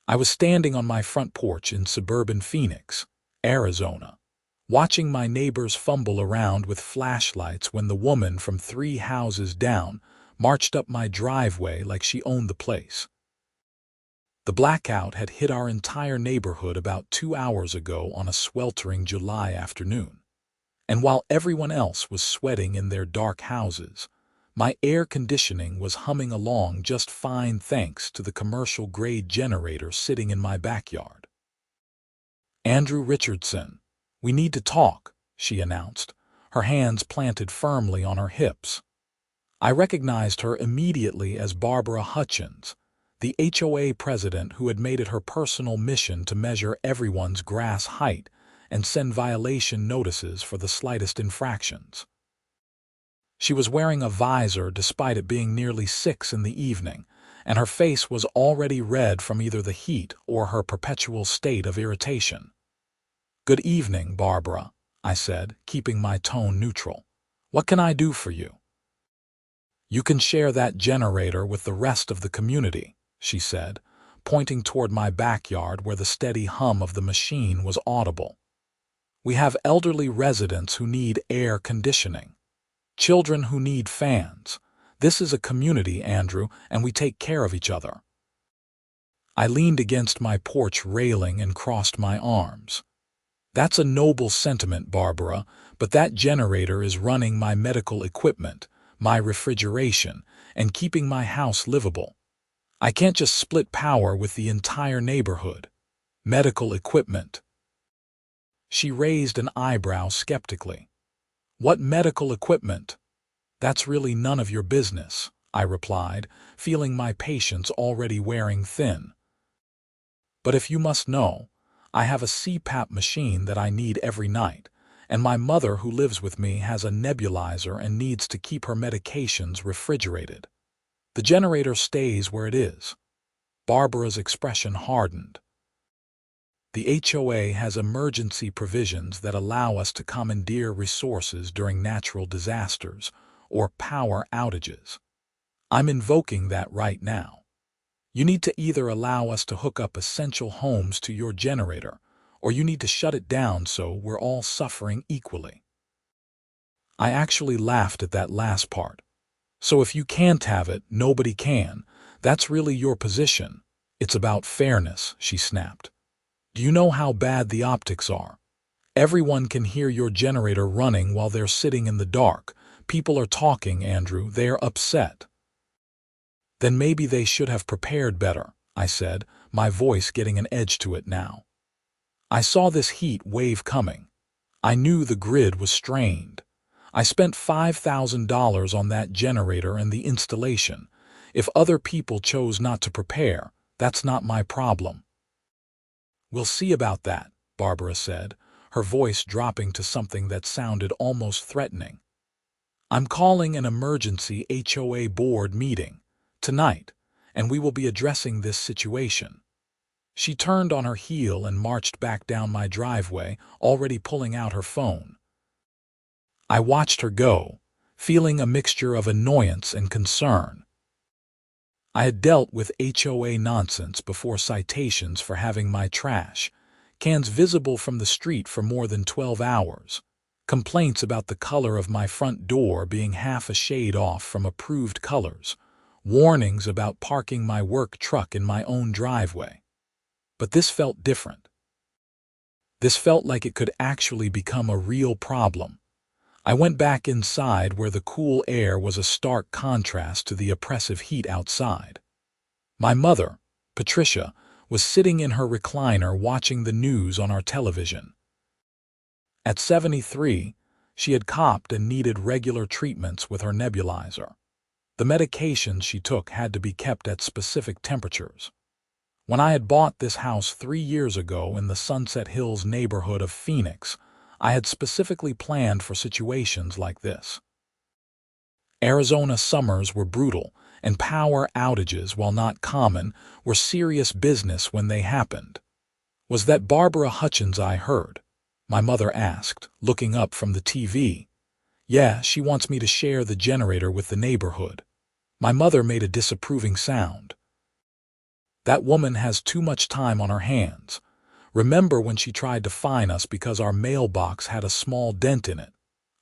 I was standing on my front porch in suburban Phoenix, Arizona, watching my neighbors fumble around with flashlights when the woman from 3 houses down marched up my driveway like she owned the place. The blackout had hit our entire neighborhood about 2 hours ago on a sweltering July afternoon. And while everyone else was sweating in their dark houses, my air conditioning was humming along just fine thanks to the commercial-grade generator sitting in my backyard. "Andrew Richardson, we need to talk," she announced, her hands planted firmly on her hips. I recognized her immediately as Barbara Hutchins, the HOA president who had made it her personal mission to measure everyone's grass height and send violation notices for the slightest infractions. She was wearing a visor despite it being nearly 6 in the evening, and her face was already red from either the heat or her perpetual state of irritation. "Good evening, Barbara," I said, keeping my tone neutral. "What can I do for you?" "You can share that generator with the rest of the community," she said, pointing toward my backyard where the steady hum of the machine was audible. "We have elderly residents who need air conditioning, children who need fans. This is a community, Andrew, and we take care of each other." I leaned against my porch railing and crossed my arms. "That's a noble sentiment, Barbara, but that generator is running my medical equipment, my refrigeration, and keeping my house livable. I can't just split power with the entire neighborhood. Medical equipment." She raised an eyebrow skeptically. "What medical equipment?" "That's really none of your business," I replied, feeling my patience already wearing thin. "But if you must know, I have a CPAP machine that I need every night, and my mother who lives with me has a nebulizer and needs to keep her medications refrigerated. The generator stays where it is." Barbara's expression hardened. "The HOA has emergency provisions that allow us to commandeer resources during natural disasters or power outages. I'm invoking that right now. You need to either allow us to hook up essential homes to your generator, or you need to shut it down so we're all suffering equally." I actually laughed at that last part. "So if you can't have it, nobody can. That's really your position. It's about fairness," she snapped. "Do you know how bad the optics are? Everyone can hear your generator running while they're sitting in the dark. People are talking, Andrew. They're upset." "Then maybe they should have prepared better," I said, my voice getting an edge to it now. I saw this heat wave coming. I knew the grid was strained. I spent $5,000 on that generator and the installation. If other people chose not to prepare, that's not my problem. "We'll see about that," Barbara said, her voice dropping to something that sounded almost threatening. "I'm calling an emergency HOA board meeting tonight, and we will be addressing this situation." She turned on her heel and marched back down my driveway, already pulling out her phone. I watched her go, feeling a mixture of annoyance and concern. I had dealt with HOA nonsense before: citations for having my trash cans visible from the street for more than 12 hours, complaints about the color of my front door being half a shade off from approved colors, warnings about parking my work truck in my own driveway. But this felt different. This felt like it could actually become a real problem. I went back inside where the cool air was a stark contrast to the oppressive heat outside. My mother, Patricia, was sitting in her recliner watching the news on our television. At 73, she had copped and needed regular treatments with her nebulizer. The medications she took had to be kept at specific temperatures. When I had bought this house 3 years ago in the Sunset Hills neighborhood of Phoenix, I had specifically planned for situations like this. Arizona summers were brutal, and power outages, while not common, were serious business when they happened. "Was that Barbara Hutchins I heard?" my mother asked, looking up from the TV. "Yeah, she wants me to share the generator with the neighborhood." My mother made a disapproving sound. That woman has too much time on her hands. Remember when she tried to fine us because our mailbox had a small dent in it?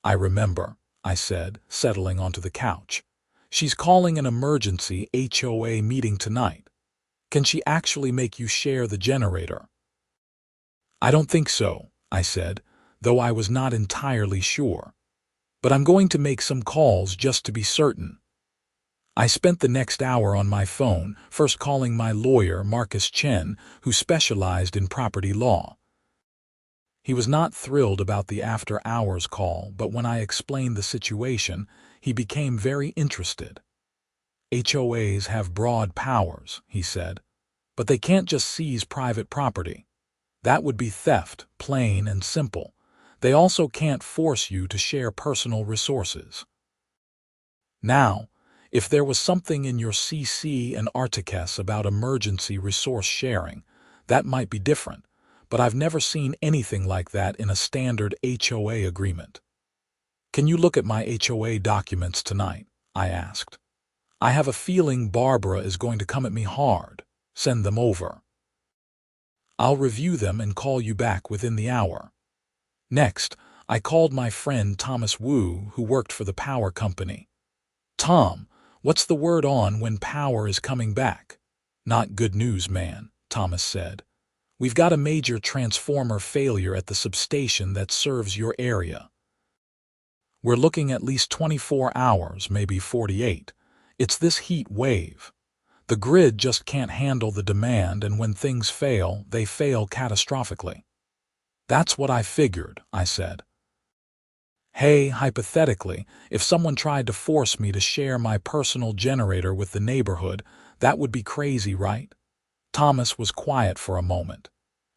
I remember, I said, settling onto the couch. She's calling an emergency HOA meeting tonight. Can she actually make you share the generator? I don't think so, I said, though I was not entirely sure. But I'm going to make some calls just to be certain. I spent the next hour on my phone, first calling my lawyer, Marcus Chen, who specialized in property law. He was not thrilled about the after-hours call, but when I explained the situation, he became very interested. HOAs have broad powers, he said, but they can't just seize private property. That would be theft, plain and simple. They also can't force you to share personal resources. Now, if there was something in your CC and Articus about emergency resource sharing, that might be different, but I've never seen anything like that in a standard HOA agreement. Can you look at my HOA documents tonight? I asked. I have a feeling Barbara is going to come at me hard. Send them over. I'll review them and call you back within the hour. Next, I called my friend Thomas Wu, who worked for the power company. Tom, what's the word on when power is coming back? Not good news, man, Thomas said. We've got a major transformer failure at the substation that serves your area. We're looking at least 24 hours, maybe 48. It's this heat wave. The grid just can't handle the demand, and when things fail, they fail catastrophically. That's what I figured, I said. Hey, hypothetically, if someone tried to force me to share my personal generator with the neighborhood, that would be crazy, right? Thomas was quiet for a moment.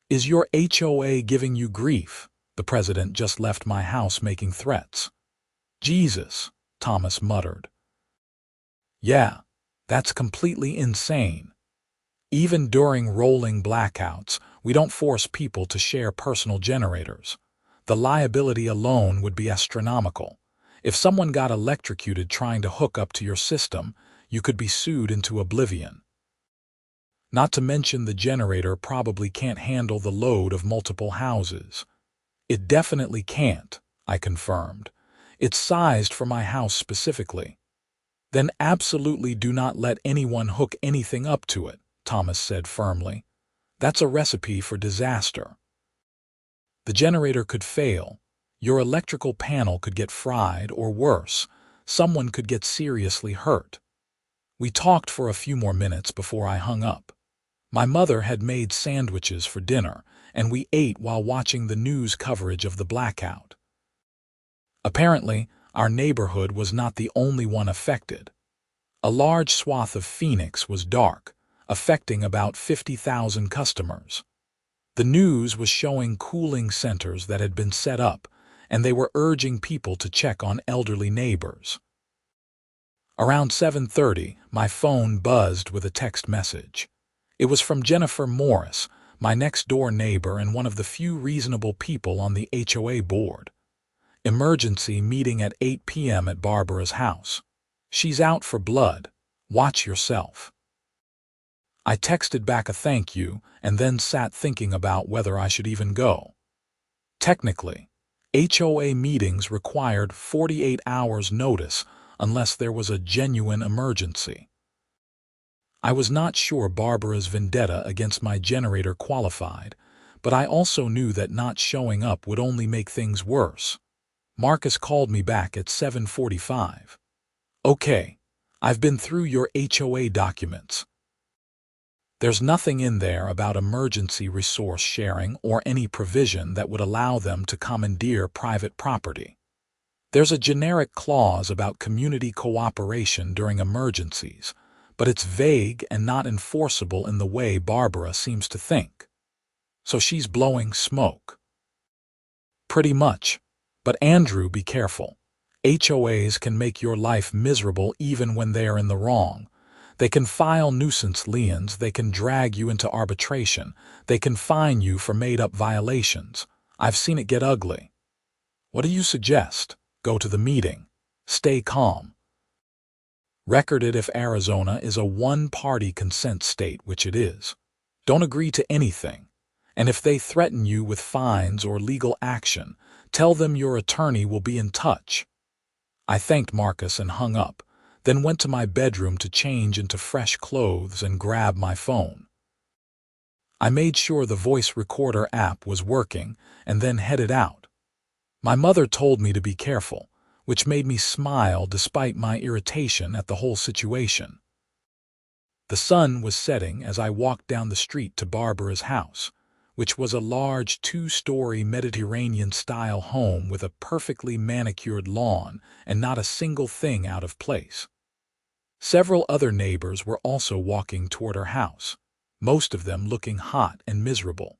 Is your HOA giving you grief? The president just left my house making threats. Jesus, Thomas muttered. Yeah, that's completely insane. Even during rolling blackouts, we don't force people to share personal generators. The liability alone would be astronomical. If someone got electrocuted trying to hook up to your system, you could be sued into oblivion. Not to mention the generator probably can't handle the load of multiple houses. It definitely can't, I confirmed. It's sized for my house specifically. Then absolutely do not let anyone hook anything up to it, Thomas said firmly. That's a recipe for disaster. The generator could fail. Your electrical panel could get fried, or worse, someone could get seriously hurt. We talked for a few more minutes before I hung up. My mother had made sandwiches for dinner, and we ate while watching the news coverage of the blackout. Apparently, our neighborhood was not the only one affected. A large swath of Phoenix was dark, affecting about 50,000 customers. The news was showing cooling centers that had been set up, and they were urging people to check on elderly neighbors. Around 7:30, my phone buzzed with a text message. It was from Jennifer Morris, my next-door neighbor and one of the few reasonable people on the HOA board. Emergency meeting at 8 p.m. at Barbara's house. She's out for blood. Watch yourself. I texted back a thank you and then sat thinking about whether I should even go. Technically, HOA meetings required 48 hours notice unless there was a genuine emergency. I was not sure Barbara's vendetta against my generator qualified, but I also knew that not showing up would only make things worse. Marcus called me back at 7:45. Okay, I've been through your HOA documents. There's nothing in there about emergency resource sharing or any provision that would allow them to commandeer private property. There's a generic clause about community cooperation during emergencies, but it's vague and not enforceable in the way Barbara seems to think. So she's blowing smoke. Pretty much. But Andrew, be careful. HOAs can make your life miserable even when they are in the wrong. They can file nuisance liens, they can drag you into arbitration, they can fine you for made-up violations. I've seen it get ugly. What do you suggest? Go to the meeting. Stay calm. Record it if Arizona is a one-party consent state, which it is. Don't agree to anything. And if they threaten you with fines or legal action, tell them your attorney will be in touch. I thanked Marcus and hung up, then went to my bedroom to change into fresh clothes and grab my phone. I made sure the voice recorder app was working and then headed out. My mother told me to be careful, which made me smile despite my irritation at the whole situation. The sun was setting as I walked down the street to Barbara's house, which was a large two-story Mediterranean-style home with a perfectly manicured lawn and not a single thing out of place. Several other neighbors were also walking toward her house, most of them looking hot and miserable.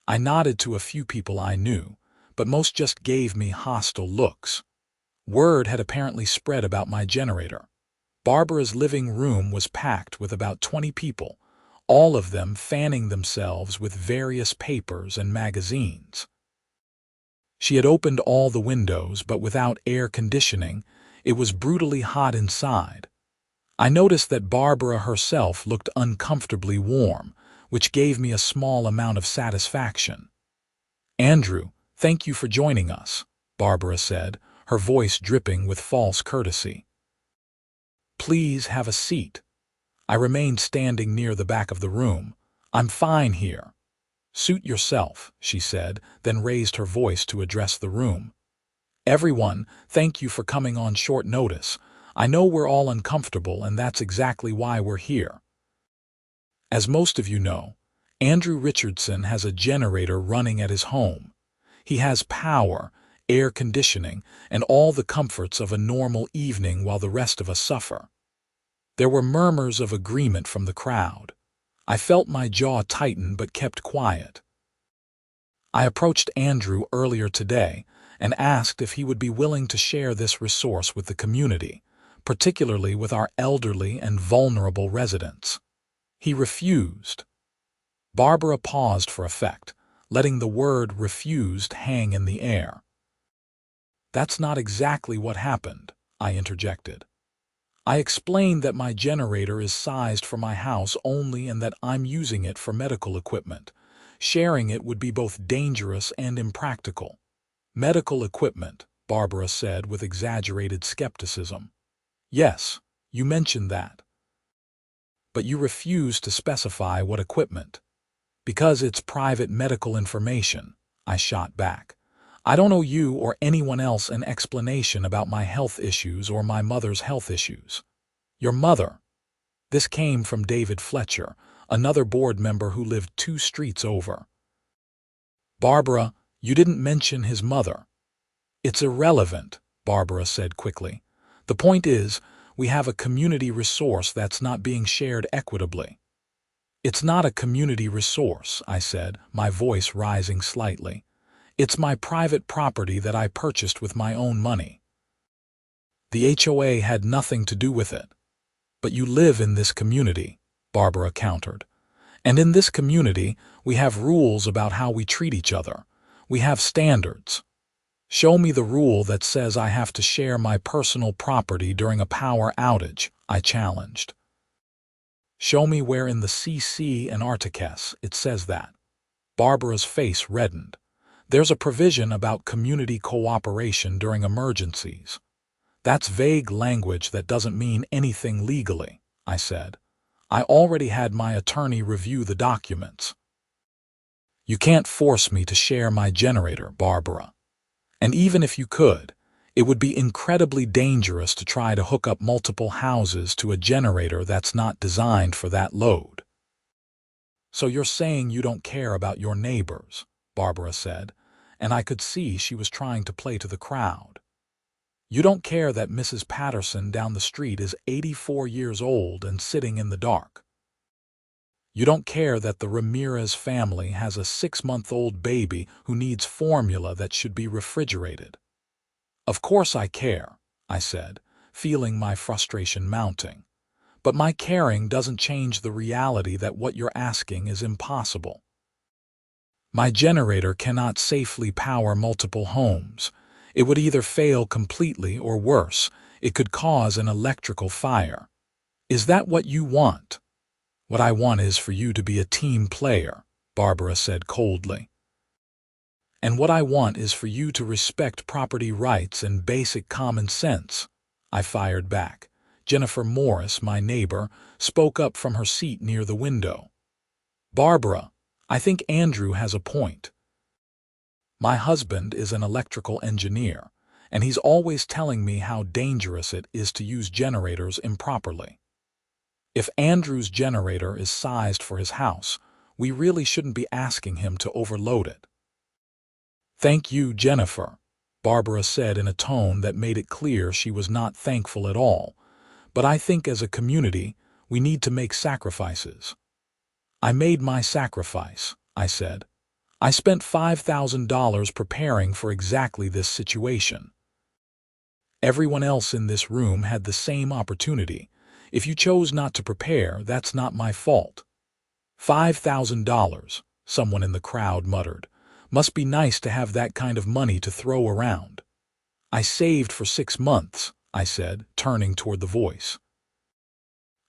I nodded to a few people I knew, but most just gave me hostile looks. Word had apparently spread about my generator. Barbara's living room was packed with about 20 people, all of them fanning themselves with various papers and magazines. She had opened all the windows, but without air conditioning, it was brutally hot inside. I noticed that Barbara herself looked uncomfortably warm, which gave me a small amount of satisfaction. "Andrew, thank you for joining us," Barbara said, her voice dripping with false courtesy. "Please have a seat." I remained standing near the back of the room. "I'm fine here." "Suit yourself," she said, then raised her voice to address the room. "Everyone, thank you for coming on short notice. I know we're all uncomfortable, and that's exactly why we're here. As most of you know, Andrew Richardson has a generator running at his home. He has power, air conditioning, and all the comforts of a normal evening while the rest of us suffer. There were murmurs of agreement from the crowd. I felt my jaw tighten but kept quiet. I approached Andrew earlier today and asked if he would be willing to share this resource with the community, particularly with our elderly and vulnerable residents. He refused. Barbara paused for effect, letting the word refused hang in the air. "That's not exactly what happened," I interjected. "I explained that my generator is sized for my house only and that I'm using it for medical equipment. Sharing it would be both dangerous and impractical." "Medical equipment," Barbara said with exaggerated skepticism. "Yes, you mentioned that. But you refused to specify what equipment." "Because it's private medical information," I shot back. "I don't owe you or anyone else an explanation about my health issues or my mother's health issues." "Your mother?" This came from David Fletcher, another board member who lived 2 streets over. "Barbara, you didn't mention his mother." "It's irrelevant," Barbara said quickly. "The point is, we have a community resource that's not being shared equitably." "It's not a community resource," I said, my voice rising slightly. "It's my private property that I purchased with my own money." "The HOA had nothing to do with it." "But you live in this community," Barbara countered. "And in this community, we have rules about how we treat each other. We have standards." "Show me the rule that says I have to share my personal property during a power outage," I challenged. "Show me where in the CC and Articus it says that." Barbara's face reddened. "There's a provision about community cooperation during emergencies." "That's vague language that doesn't mean anything legally," I said. "I already had my attorney review the documents." "You can't force me to share my generator, Barbara. And even if you could, it would be incredibly dangerous to try to hook up multiple houses to a generator that's not designed for that load." "So you're saying you don't care about your neighbors," Barbara said, and I could see she was trying to play to the crowd. "You don't care that Mrs. Patterson down the street is 84 years old and sitting in the dark. You don't care that the Ramirez family has a 6-month-old baby who needs formula that should be refrigerated." "Of course I care," I said, feeling my frustration mounting. "But my caring doesn't change the reality that what you're asking is impossible. My generator cannot safely power multiple homes. It would either fail completely or worse, It could cause an electrical fire. Is that what you want? What I want is for you to be a team player, Barbara said coldly. And what I want is for you to respect property rights and basic common sense, I fired back. Jennifer Morris, my neighbor, spoke up from her seat near the window. Barbara, I think Andrew has a point. My husband is an electrical engineer, and he's always telling me how dangerous it is to use generators improperly. If Andrew's generator is sized for his house, we really shouldn't be asking him to overload it. Thank you, Jennifer, Barbara said in a tone that made it clear she was not thankful at all, but I think as a community, we need to make sacrifices. I made my sacrifice, I said. I spent $5,000 preparing for exactly this situation. Everyone else in this room had the same opportunity. If you chose not to prepare, that's not my fault. $5,000, someone in the crowd muttered. Must be nice to have that kind of money to throw around. I saved for 6 months, I said, turning toward the voice.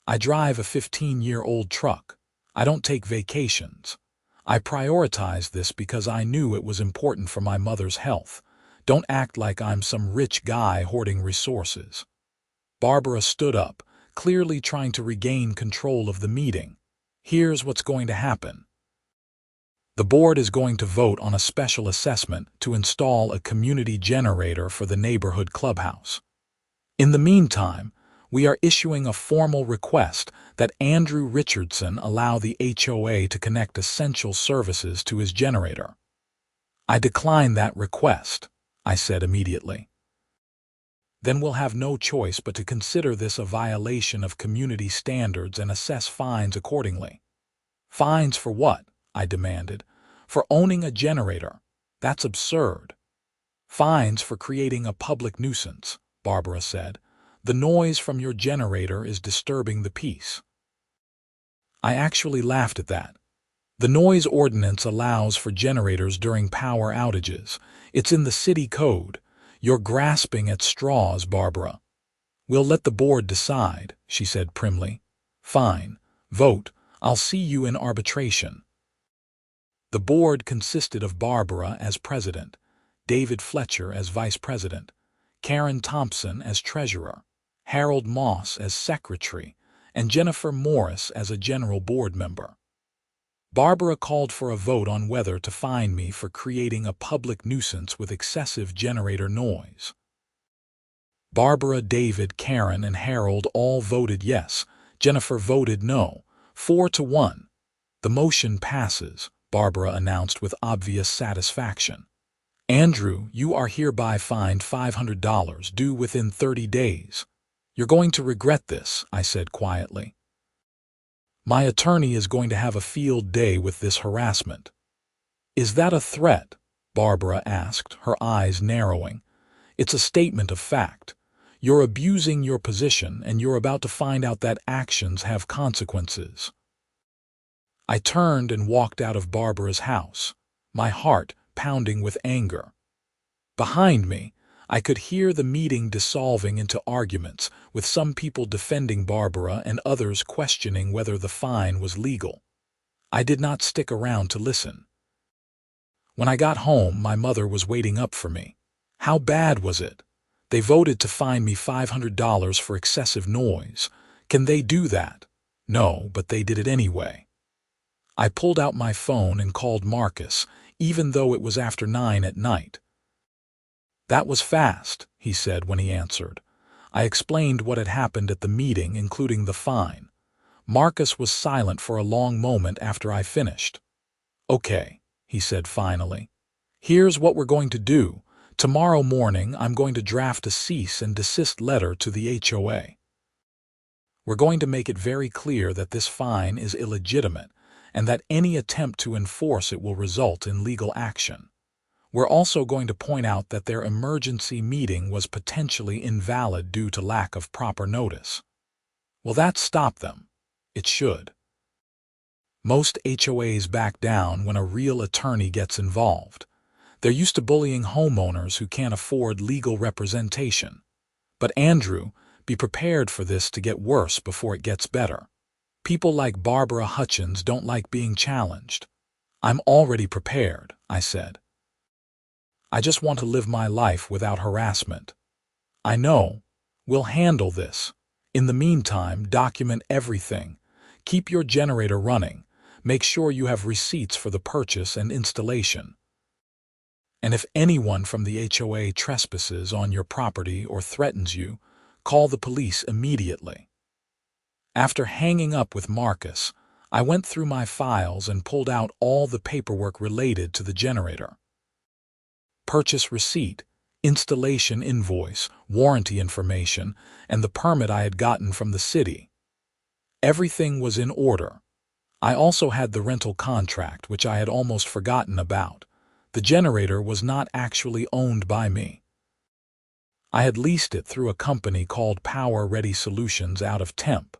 I drive a 15-year-old truck. I don't take vacations. I prioritized this because I knew it was important for my mother's health. Don't act like I'm some rich guy hoarding resources. Barbara stood up, clearly trying to regain control of the meeting. Here's what's going to happen. The board is going to vote on a special assessment to install a community generator for the neighborhood clubhouse. In the meantime, we are issuing a formal request that Andrew Richardson allow the HOA to connect essential services to his generator. I decline that request, I said immediately. Then we'll have no choice but to consider this a violation of community standards and assess fines accordingly. Fines for what? I demanded. For owning a generator. That's absurd. Fines for creating a public nuisance, Barbara said. The noise from your generator is disturbing the peace. I actually laughed at that. The noise ordinance allows for generators during power outages. It's in the city code. You're grasping at straws, Barbara. We'll let the board decide, she said primly. Fine. Vote. I'll see you in arbitration. The board consisted of Barbara as president, David Fletcher as vice president, Karen Thompson as treasurer, Harold Moss as secretary, and Jennifer Morris as a general board member. Barbara called for a vote on whether to fine me for creating a public nuisance with excessive generator noise. Barbara, David, Karen, and Harold all voted yes. Jennifer voted no, 4-1. The motion passes, Barbara announced with obvious satisfaction. Andrew, you are hereby fined $500 due within 30 days. You're going to regret this, I said quietly. My attorney is going to have a field day with this harassment. Is that a threat? Barbara asked, her eyes narrowing. It's a statement of fact. You're abusing your position and you're about to find out that actions have consequences. I turned and walked out of Barbara's house, my heart pounding with anger. Behind me, I could hear the meeting dissolving into arguments, with some people defending Barbara and others questioning whether the fine was legal. I did not stick around to listen. When I got home, my mother was waiting up for me. How bad was it? They voted to fine me $500 for excessive noise. Can they do that? No, but they did it anyway. I pulled out my phone and called Marcus, even though it was after 9 at night. That was fast, he said when he answered. I explained what had happened at the meeting, including the fine. Marcus was silent for a long moment after I finished. Okay, he said finally. Here's what we're going to do. Tomorrow morning, I'm going to draft a cease and desist letter to the HOA. We're going to make it very clear that this fine is illegitimate and that any attempt to enforce it will result in legal action. We're also going to point out that their emergency meeting was potentially invalid due to lack of proper notice. Will that stop them? It should. Most HOAs back down when a real attorney gets involved. They're used to bullying homeowners who can't afford legal representation. But Andrew, be prepared for this to get worse before it gets better. People like Barbara Hutchins don't like being challenged. I'm already prepared, I said. I just want to live my life without harassment. I know. We'll handle this. In the meantime, document everything. Keep your generator running. Make sure you have receipts for the purchase and installation. And if anyone from the HOA trespasses on your property or threatens you, call the police immediately. After hanging up with Marcus, I went through my files and pulled out all the paperwork related to the generator. Purchase receipt, installation invoice, warranty information, and the permit I had gotten from the city. Everything was in order. I also had the rental contract, which I had almost forgotten about. The generator was not actually owned by me. I had leased it through a company called Power Ready Solutions out of Temp.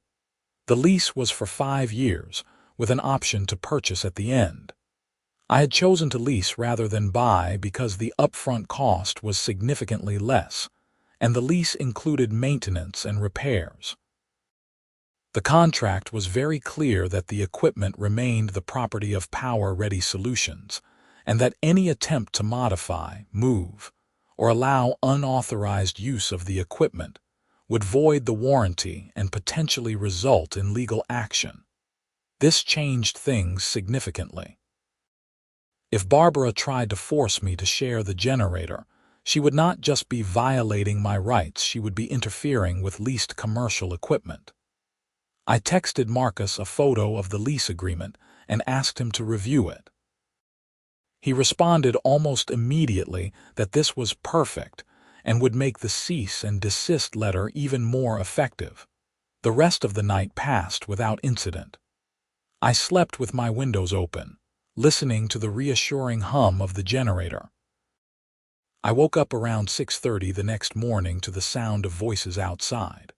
The lease was for 5 years, with an option to purchase at the end. I had chosen to lease rather than buy because the upfront cost was significantly less, and the lease included maintenance and repairs. The contract was very clear that the equipment remained the property of Power Ready Solutions, and that any attempt to modify, move, or allow unauthorized use of the equipment would void the warranty and potentially result in legal action. This changed things significantly. If Barbara tried to force me to share the generator, she would not just be violating my rights, she would be interfering with leased commercial equipment. I texted Marcus a photo of the lease agreement and asked him to review it. He responded almost immediately that this was perfect and would make the cease and desist letter even more effective. The rest of the night passed without incident. I slept with my windows open, listening to the reassuring hum of the generator. I woke up around 6:30 the next morning to the sound of voices outside.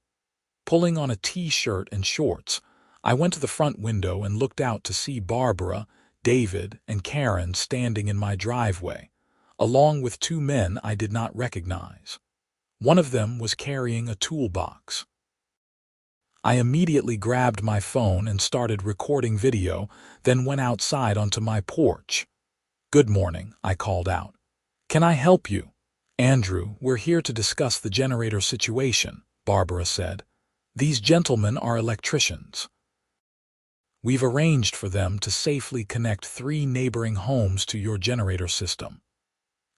Pulling on a t-shirt and shorts, I went to the front window and looked out to see Barbara, David, and Karen standing in my driveway, along with 2 men I did not recognize. One of them was carrying a toolbox. I immediately grabbed my phone and started recording video, then went outside onto my porch. "Good morning," I called out. "Can I help you?" "Andrew, we're here to discuss the generator situation," Barbara said. "These gentlemen are electricians. We've arranged for them to safely connect 3 neighboring homes to your generator system."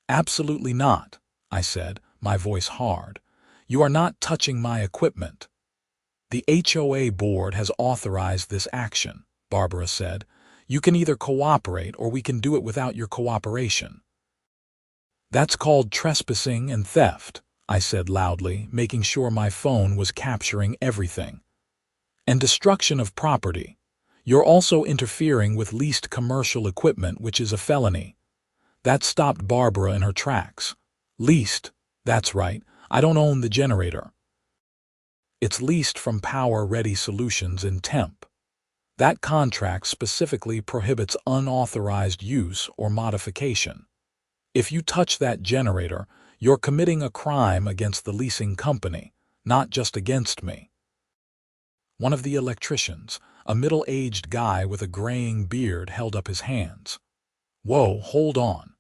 "Absolutely not," I said, my voice hard. "You are not touching my equipment." "The HOA board has authorized this action," Barbara said. "You can either cooperate or we can do it without your cooperation." "That's called trespassing and theft," I said loudly, making sure my phone was capturing everything. "And destruction of property. You're also interfering with leased commercial equipment, which is a felony." That stopped Barbara in her tracks. "Leased? That's right. I don't own the generator. It's leased from Power Ready Solutions in Temp. That contract specifically prohibits unauthorized use or modification. If you touch that generator, you're committing a crime against the leasing company, not just against me." One of the electricians, a middle-aged guy with a graying beard, held up his hands. "Whoa, hold on.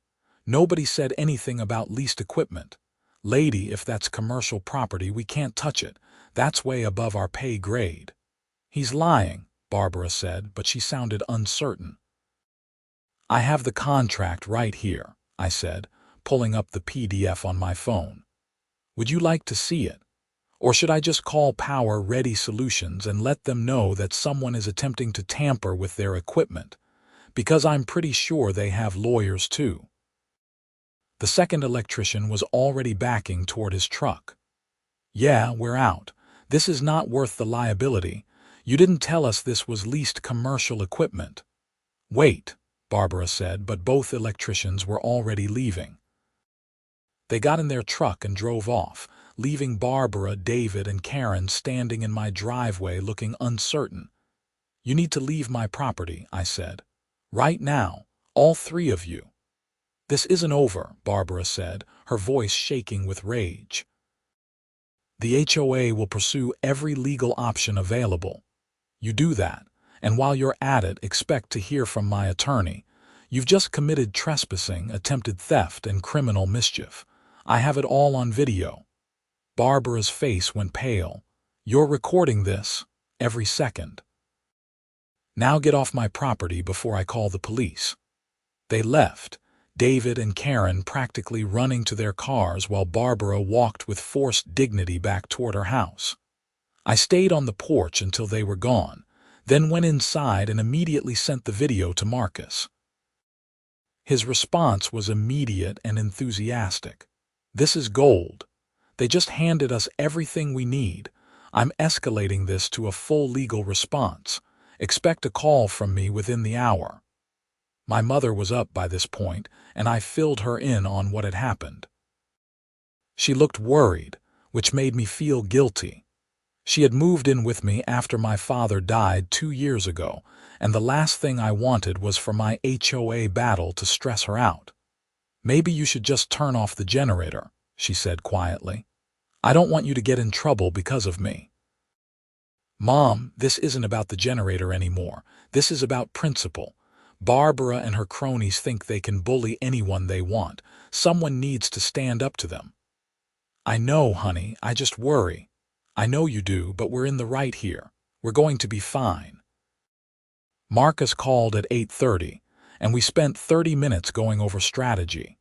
Nobody said anything about leased equipment. Lady, if that's commercial property, we can't touch it. That's way above our pay grade." "He's lying," Barbara said, but she sounded uncertain. "I have the contract right here," I said, pulling up the PDF on my phone. "Would you like to see it? Or should I just call Power Ready Solutions and let them know that someone is attempting to tamper with their equipment? Because I'm pretty sure they have lawyers too." The second electrician was already backing toward his truck. "Yeah, we're out. This is not worth the liability. You didn't tell us this was leased commercial equipment." "Wait," Barbara said, but both electricians were already leaving. They got in their truck and drove off, leaving Barbara, David, and Karen standing in my driveway looking uncertain. "You need to leave my property," I said. "Right now, all 3 of you." "This isn't over," Barbara said, her voice shaking with rage. The HOA will pursue every legal option available. You do that, and while you're at it, expect to hear from my attorney. You've just committed trespassing, attempted theft, and criminal mischief. I have it all on video." Barbara's face went pale. "You're recording this every second. Now get off my property before I call the police." They left, David and Karen practically running to their cars while Barbara walked with forced dignity back toward her house. I stayed on the porch until they were gone, then went inside and immediately sent the video to Marcus. His response was immediate and enthusiastic. "This is gold. They just handed us everything we need. I'm escalating this to a full legal response. Expect a call from me within the hour." My mother was up by this point, and I filled her in on what had happened. She looked worried, which made me feel guilty. She had moved in with me after my father died 2 years ago, and the last thing I wanted was for my HOA battle to stress her out. "Maybe you should just turn off the generator," she said quietly. "I don't want you to get in trouble because of me." "Mom, this isn't about the generator anymore. This is about principle. Barbara and her cronies think they can bully anyone they want. Someone needs to stand up to them." "I know, honey, I just worry." "I know you do, but we're in the right here. We're going to be fine." Marcus called at 8:30, and we spent 30 minutes going over strategy.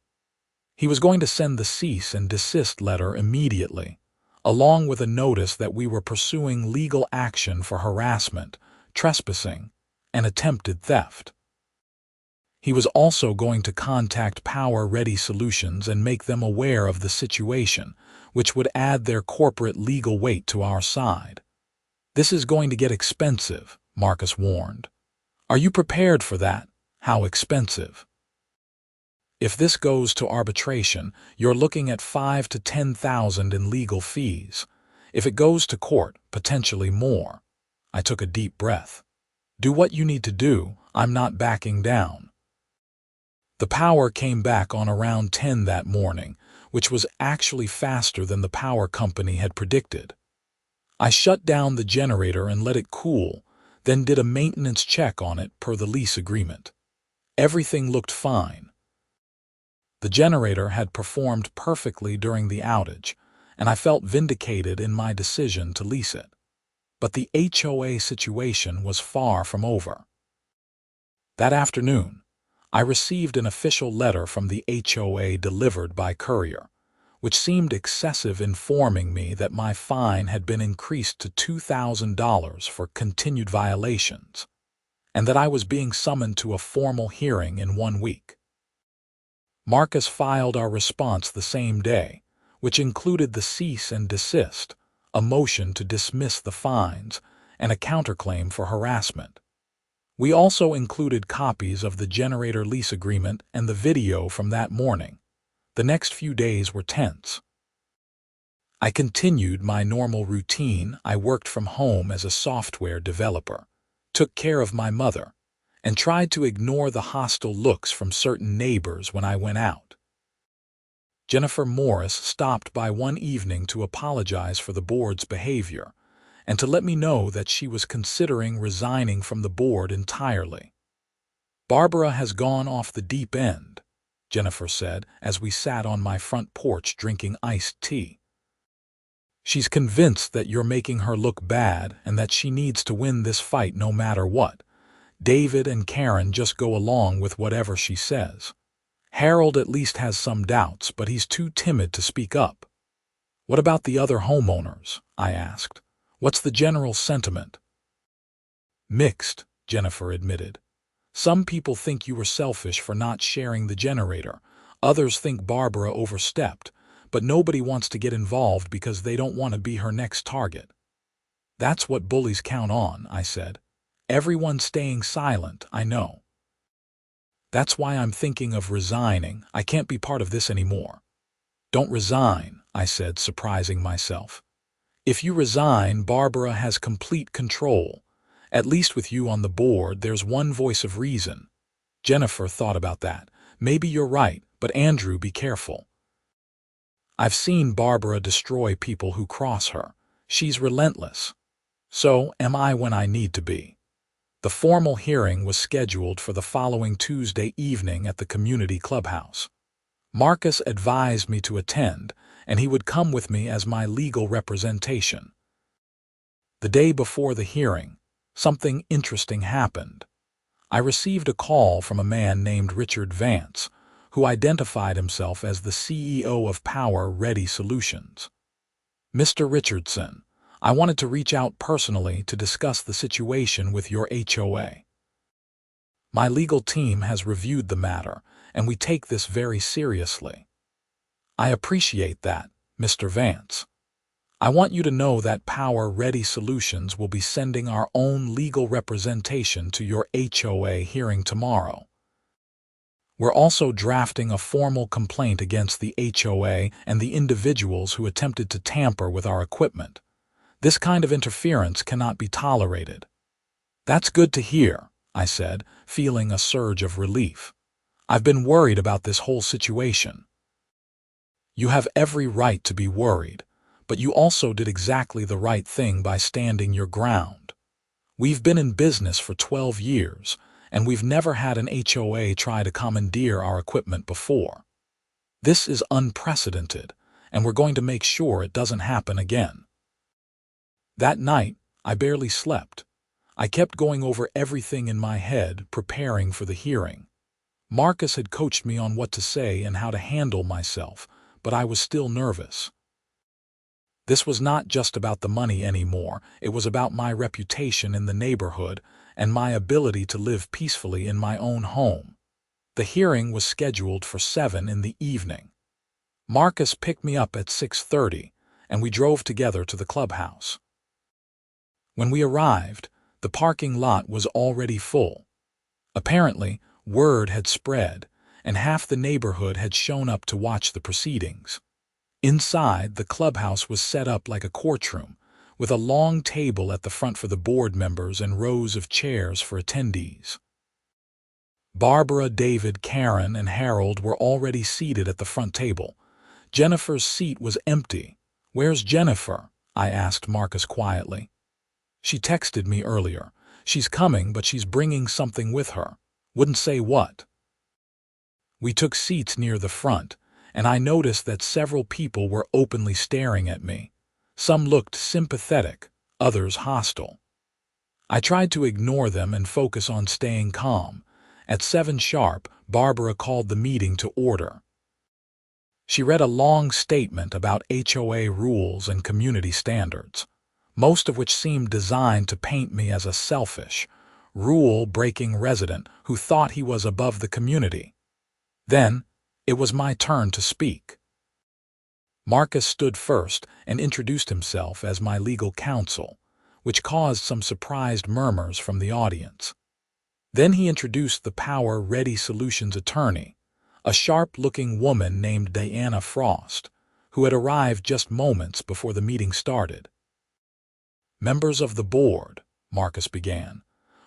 He was going to send the cease and desist letter immediately, along with a notice that we were pursuing legal action for harassment, trespassing, and attempted theft. He was also going to contact Power Ready Solutions and make them aware of the situation, which would add their corporate legal weight to our side. "This is going to get expensive," Marcus warned. "Are you prepared for that? How expensive?" "If this goes to arbitration, you're looking at $5,000 to $10,000 in legal fees. If it goes to court, potentially more." I took a deep breath. "Do what you need to do. I'm not backing down." The power came back on around 10 that morning, which was actually faster than the power company had predicted. I shut down the generator and let it cool, then did a maintenance check on it per the lease agreement. Everything looked fine. The generator had performed perfectly during the outage, and I felt vindicated in my decision to lease it. But the HOA situation was far from over. That afternoon, I received an official letter from the HOA delivered by courier, which seemed excessive, informing me that my fine had been increased to $2,000 for continued violations, and that I was being summoned to a formal hearing in 1 week. Marcus filed our response the same day, which included the cease and desist, a motion to dismiss the fines, and a counterclaim for harassment. We also included copies of the generator lease agreement and the video from that morning. The next few days were tense. I continued my normal routine. I worked from home as a software developer, took care of my mother, and tried to ignore the hostile looks from certain neighbors when I went out. Jennifer Morris stopped by one evening to apologize for the board's behavior, and to let me know that she was considering resigning from the board entirely. "Barbara has gone off the deep end," Jennifer said as we sat on my front porch drinking iced tea. "She's convinced that you're making her look bad and that she needs to win this fight no matter what. David and Karen just go along with whatever she says. Harold at least has some doubts, but he's too timid to speak up." "What about the other homeowners?" I asked. "What's the general sentiment?" "Mixed," Jennifer admitted. "Some people think you were selfish for not sharing the generator. Others think Barbara overstepped, but nobody wants to get involved because they don't want to be her next target." "That's what bullies count on," I said. "Everyone staying silent, I know. That's why I'm thinking of resigning. I can't be part of this anymore." "Don't resign," I said, surprising myself. "If you resign, Barbara has complete control. At least with you on the board, there's one voice of reason." Jennifer thought about that. "Maybe you're right, but Andrew, be careful." I've seen Barbara destroy people who cross her. She's relentless. So am I when I need to be. The formal hearing was scheduled for the following Tuesday evening at the community clubhouse. Marcus advised me to attend, and he would come with me as my legal representation. The day before the hearing, something interesting happened. I received a call from a man named Richard Vance, who identified himself as the CEO of Power Ready Solutions. "Mr. Richardson, I wanted to reach out personally to discuss the situation with your HOA. My legal team has reviewed the matter, and we take this very seriously." "I appreciate that, Mr. Vance. I want you to know that Power Ready Solutions will be sending our own legal representation to your HOA hearing tomorrow. We're also drafting a formal complaint against the HOA and the individuals who attempted to tamper with our equipment. This kind of interference cannot be tolerated." "That's good to hear," I said, feeling a surge of relief. "I've been worried about this whole situation." "You have every right to be worried, but you also did exactly the right thing by standing your ground. We've been in business for 12 years, and we've never had an HOA try to commandeer our equipment before. This is unprecedented, and we're going to make sure it doesn't happen again." That night, I barely slept. I kept going over everything in my head, preparing for the hearing. Marcus had coached me on what to say and how to handle myself, but I was still nervous. This was not just about the money anymore. It was about my reputation in the neighborhood and my ability to live peacefully in my own home. The hearing was scheduled for 7 in the evening. Marcus picked me up at 6:30, and we drove together to the clubhouse. When we arrived, the parking lot was already full. Apparently, word had spread, and half the neighborhood had shown up to watch the proceedings. Inside, the clubhouse was set up like a courtroom, with a long table at the front for the board members and rows of chairs for attendees. Barbara, David, Karen, and Harold were already seated at the front table. Jennifer's seat was empty. "Where's Jennifer?" I asked Marcus quietly. "She texted me earlier. She's coming, but she's bringing something with her. Wouldn't say what." We took seats near the front, and I noticed that several people were openly staring at me. Some looked sympathetic, others hostile. I tried to ignore them and focus on staying calm. At 7 sharp, Barbara called the meeting to order. She read a long statement about HOA rules and community standards, most of which seemed designed to paint me as a selfish, rule-breaking resident who thought he was above the community. Then, it was my turn to speak. Marcus stood first and introduced himself as my legal counsel, which caused some surprised murmurs from the audience. Then he introduced the Power Ready Solutions attorney, a sharp-looking woman named Diana Frost, who had arrived just moments before the meeting started. "Members of the board," Marcus began,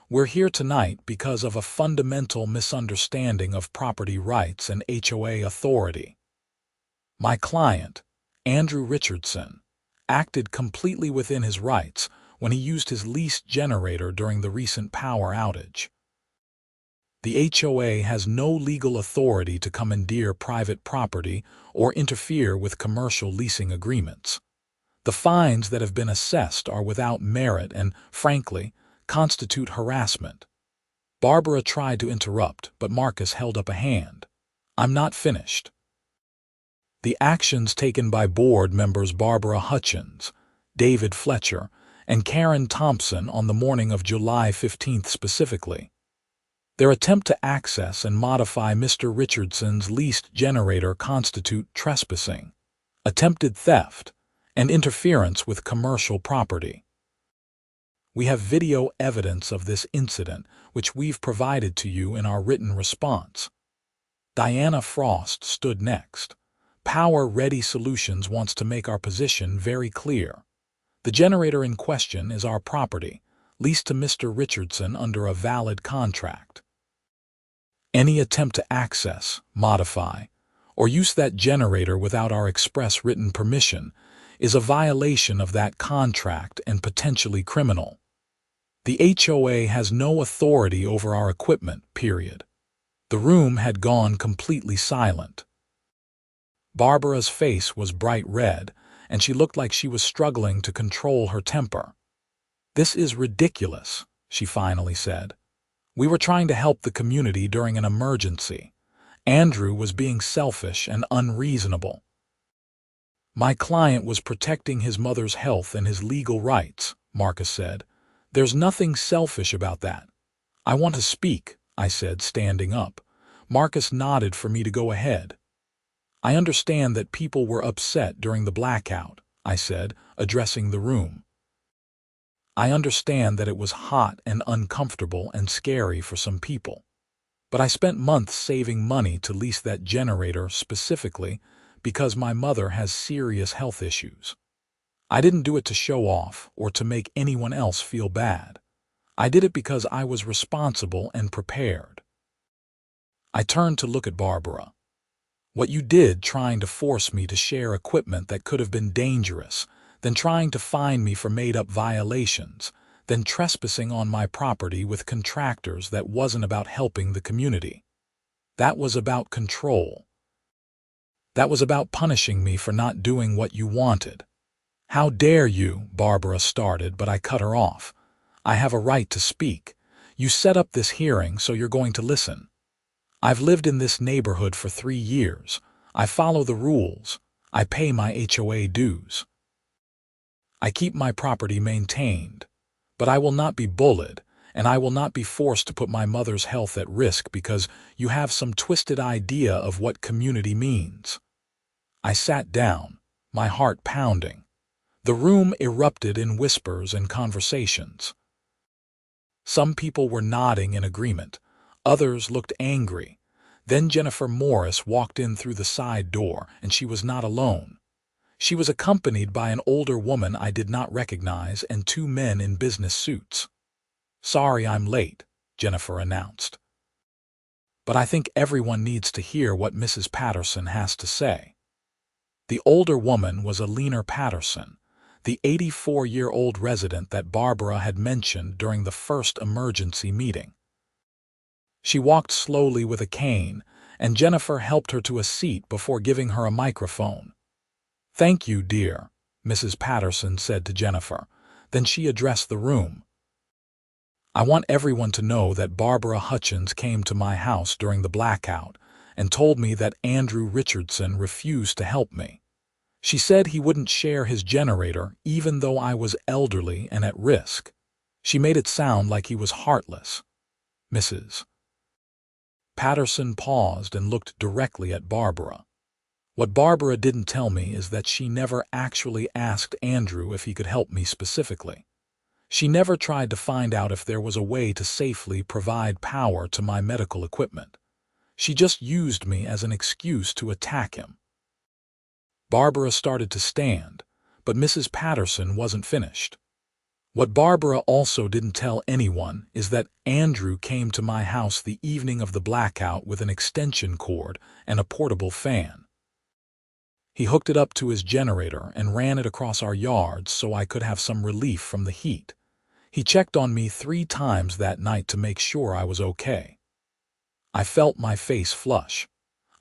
"we're here tonight because of a fundamental misunderstanding of property rights and HOA authority. My client, Andrew Richardson, acted completely within his rights when he used his leased generator during the recent power outage. The HOA has no legal authority to commandeer private property or interfere with commercial leasing agreements. The fines that have been assessed are without merit and, frankly, constitute harassment." Barbara tried to interrupt, but Marcus held up a hand. "I'm not finished. The actions taken by board members Barbara Hutchins, David Fletcher, and Karen Thompson on the morning of July 15th specifically. Their attempt to access and modify Mr. Richardson's leased generator constitute trespassing, attempted theft, and interference with commercial property. We have video evidence of this incident, which we've provided to you in our written response." Diana Frost stood next. "Power Ready Solutions wants to make our position very clear. The generator in question is our property, leased to Mr. Richardson under a valid contract. Any attempt to access, modify, or use that generator without our express written permission is a violation of that contract and potentially criminal. The HOA has no authority over our equipment, period. The room had gone completely silent. Barbara's face was bright red, and she looked like she was struggling to control her temper. "This is ridiculous," she finally said. "We were trying to help the community during an emergency. Andrew was being selfish and unreasonable." "My client was protecting his mother's health and his legal rights," Marcus said. "There's nothing selfish about that." "I want to speak," I said, standing up. Marcus nodded for me to go ahead. "I understand that people were upset during the blackout," I said, addressing the room. "I understand that it was hot and uncomfortable and scary for some people. But I spent months saving money to lease that generator specifically because my mother has serious health issues. I didn't do it to show off or to make anyone else feel bad. I did it because I was responsible and prepared." I turned to look at Barbara. "What you did trying to force me to share equipment that could have been dangerous, then trying to fine me for made-up violations, then trespassing on my property with contractors that wasn't about helping the community. That was about control. That was about punishing me for not doing what you wanted." "How dare you?" Barbara started, but I cut her off. "I have a right to speak. You set up this hearing, so you're going to listen. I've lived in this neighborhood for 3 years. I follow the rules. I pay my HOA dues. I keep my property maintained. But I will not be bullied, and I will not be forced to put my mother's health at risk because you have some twisted idea of what community means." I sat down, my heart pounding. The room erupted in whispers and conversations. Some people were nodding in agreement. Others looked angry. Then Jennifer Morris walked in through the side door, and she was not alone. She was accompanied by an older woman I did not recognize and 2 men in business suits. "Sorry I'm late," Jennifer announced. "But I think everyone needs to hear what Mrs. Patterson has to say." The older woman was Alina Patterson, the 84-year-old resident that Barbara had mentioned during the first emergency meeting. She walked slowly with a cane, and Jennifer helped her to a seat before giving her a microphone. "Thank you, dear," Mrs. Patterson said to Jennifer. Then she addressed the room. "I want everyone to know that Barbara Hutchins came to my house during the blackout and told me that Andrew Richardson refused to help me. She said he wouldn't share his generator even though I was elderly and at risk. She made it sound like he was heartless." Mrs. Patterson paused and looked directly at Barbara. What Barbara didn't tell me is that she never actually asked Andrew if he could help me specifically. She never tried to find out if there was a way to safely provide power to my medical equipment. She just used me as an excuse to attack him. Barbara started to stand, but Mrs. Patterson wasn't finished. "What Barbara also didn't tell anyone is that Andrew came to my house the evening of the blackout with an extension cord and a portable fan. He hooked it up to his generator and ran it across our yards so I could have some relief from the heat. He checked on me 3 times that night to make sure I was okay." I felt my face flush.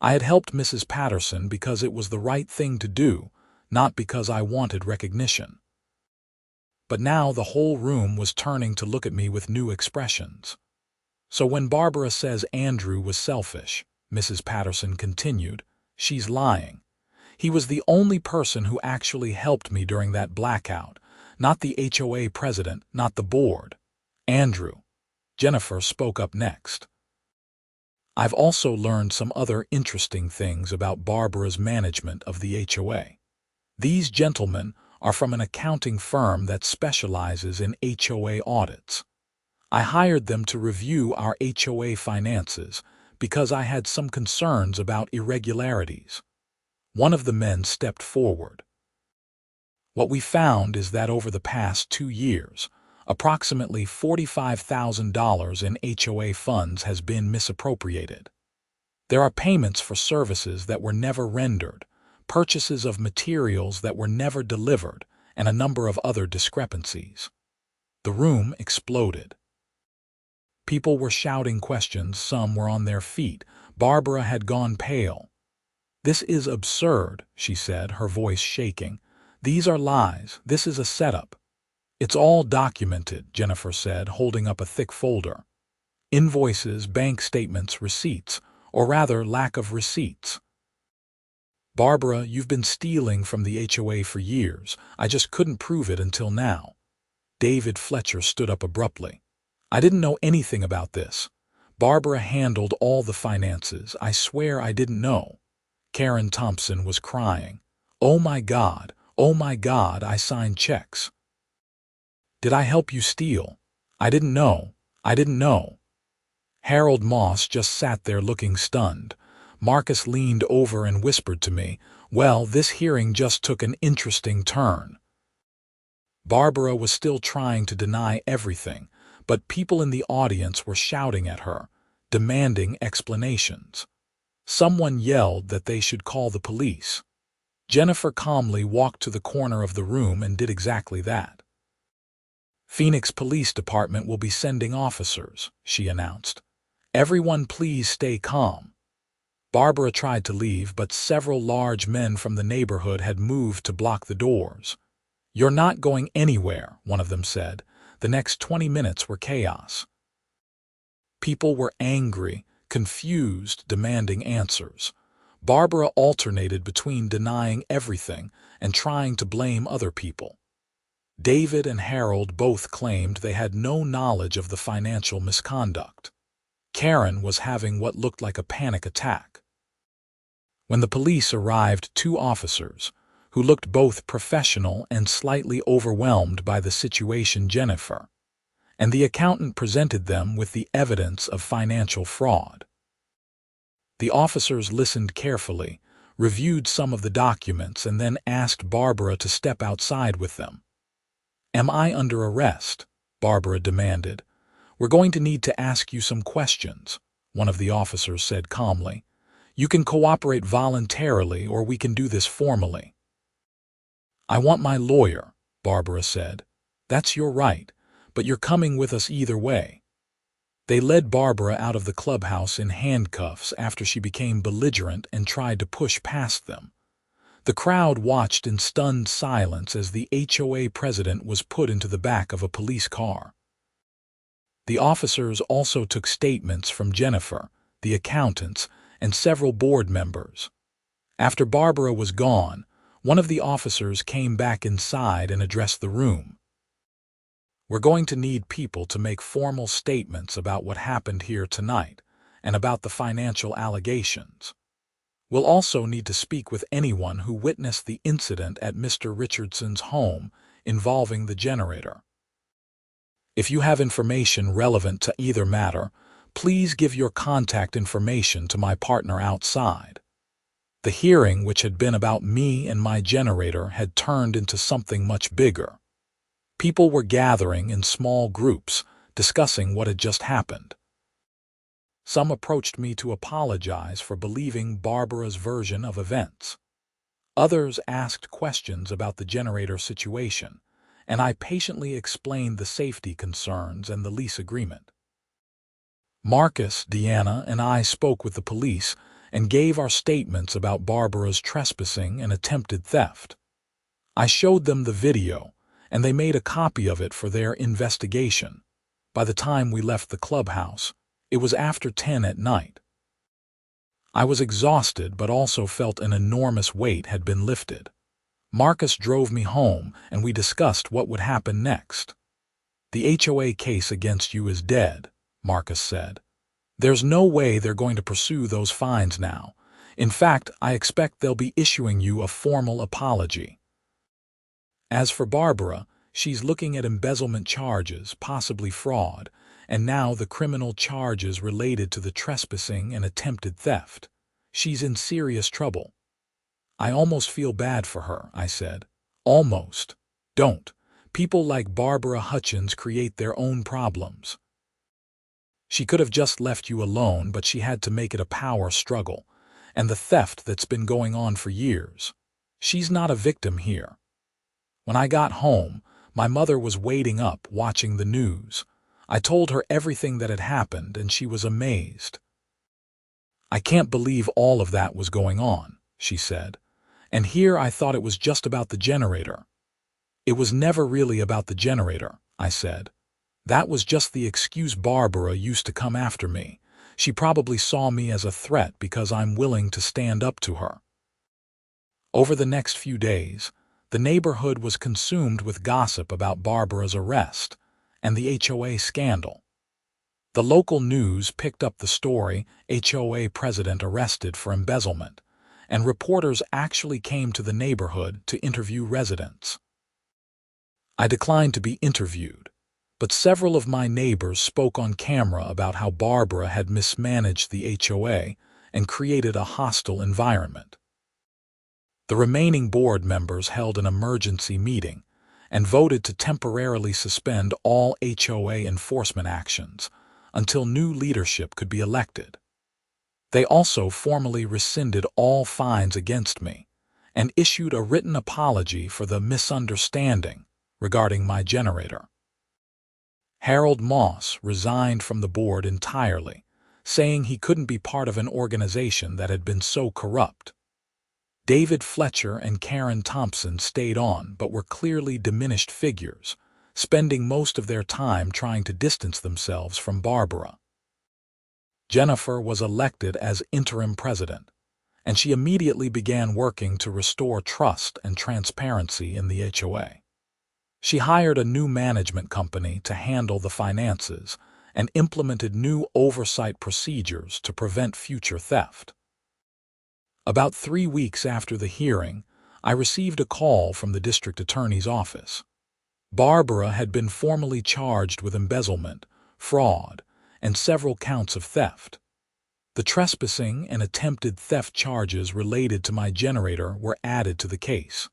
I had helped Mrs. Patterson because it was the right thing to do, not because I wanted recognition. But now the whole room was turning to look at me with new expressions. "So when Barbara says Andrew was selfish," Mrs. Patterson continued, "she's lying. He was the only person who actually helped me during that blackout, not the HOA president, not the board. Andrew." Jennifer spoke up next. "I've also learned some other interesting things about Barbara's management of the HOA. These gentlemen are from an accounting firm that specializes in HOA audits. I hired them to review our HOA finances because I had some concerns about irregularities." One of the men stepped forward. "What we found is that over the past 2 years, approximately $45,000 in HOA funds has been misappropriated. There are payments for services that were never rendered, purchases of materials that were never delivered, and a number of other discrepancies. The room exploded. People were shouting questions, some were on their feet. Barbara had gone pale. "This is absurd," she said, her voice shaking. "These are lies. This is a setup." "It's all documented," Jennifer said, holding up a thick folder. "Invoices, bank statements, receipts, or rather lack of receipts." "Barbara, you've been stealing from the HOA for years. I just couldn't prove it until now." David Fletcher stood up abruptly. "I didn't know anything about this. Barbara handled all the finances. I swear I didn't know." Karen Thompson was crying. Oh my God, I signed checks." "Did I help you steal?" I didn't know. Harold Moss just sat there looking stunned. Marcus leaned over and whispered to me, "Well, this hearing just took an interesting turn." Barbara was still trying to deny everything, but people in the audience were shouting at her, demanding explanations. Someone yelled that they should call the police. Jennifer calmly walked to the corner of the room and did exactly that. "Phoenix Police Department will be sending officers," she announced. "Everyone please stay calm." Barbara tried to leave, but several large men from the neighborhood had moved to block the doors. "You're not going anywhere," one of them said. The next 20 minutes were chaos. People were angry, confused, demanding answers. Barbara alternated between denying everything and trying to blame other people. David and Harold both claimed they had no knowledge of the financial misconduct. Karen was having what looked like a panic attack. When the police arrived, 2 officers, who looked both professional and slightly overwhelmed by the situation, Jennifer, and the accountant presented them with the evidence of financial fraud. The officers listened carefully, reviewed some of the documents, and then asked Barbara to step outside with them. "Am I under arrest?" Barbara demanded. "We're going to need to ask you some questions," one of the officers said calmly. "You can cooperate voluntarily, or we can do this formally." "I want my lawyer," Barbara said. "That's your right, but you're coming with us either way." They led Barbara out of the clubhouse in handcuffs after she became belligerent and tried to push past them. The crowd watched in stunned silence as the HOA president was put into the back of a police car. The officers also took statements from Jennifer, the accountants, and several board members. After Barbara was gone, one of the officers came back inside and addressed the room. "We're going to need people to make formal statements about what happened here tonight and about the financial allegations. We'll also need to speak with anyone who witnessed the incident at Mr. Richardson's home involving the generator. If you have information relevant to either matter, please give your contact information to my partner outside." The hearing, which had been about me and my generator, had turned into something much bigger. People were gathering in small groups, discussing what had just happened. Some approached me to apologize for believing Barbara's version of events. Others asked questions about the generator situation, and I patiently explained the safety concerns and the lease agreement. Marcus, Deanna, and I spoke with the police and gave our statements about Barbara's trespassing and attempted theft. I showed them the video, and they made a copy of it for their investigation. By the time we left the clubhouse, it was after 10 at night. I was exhausted, but also felt an enormous weight had been lifted. Marcus drove me home, and we discussed what would happen next. "The HOA case against you is dead," Marcus said. "There's no way they're going to pursue those fines now. In fact, I expect they'll be issuing you a formal apology. As for Barbara, she's looking at embezzlement charges, possibly fraud, and now the criminal charges related to the trespassing and attempted theft. She's in serious trouble." "I almost feel bad for her," I said. "Almost. Don't. People like Barbara Hutchins create their own problems." She could have just left you alone, but she had to make it a power struggle, and the theft that's been going on for years. She's not a victim here. When I got home, my mother was waiting up, watching the news. I told her everything that had happened, and she was amazed. "I can't believe all of that was going on," she said. "And here I thought it was just about the generator." "It was never really about the generator," I said. "That was just the excuse Barbara used to come after me. She probably saw me as a threat because I'm willing to stand up to her." Over the next few days, the neighborhood was consumed with gossip about Barbara's arrest and the HOA scandal. The local news picked up the story, HOA president arrested for embezzlement, and reporters actually came to the neighborhood to interview residents. I declined to be interviewed, but several of my neighbors spoke on camera about how Barbara had mismanaged the HOA and created a hostile environment. The remaining board members held an emergency meeting and voted to temporarily suspend all HOA enforcement actions until new leadership could be elected. They also formally rescinded all fines against me and issued a written apology for the misunderstanding regarding my generator. Harold Moss resigned from the board entirely, saying he couldn't be part of an organization that had been so corrupt. David Fletcher and Karen Thompson stayed on but were clearly diminished figures, spending most of their time trying to distance themselves from Barbara. Jennifer was elected as interim president, and she immediately began working to restore trust and transparency in the HOA. She hired a new management company to handle the finances and implemented new oversight procedures to prevent future theft. About 3 weeks after the hearing, I received a call from the district attorney's office. Barbara had been formally charged with embezzlement, fraud, and several counts of theft. The trespassing and attempted theft charges related to my generator were added to the case.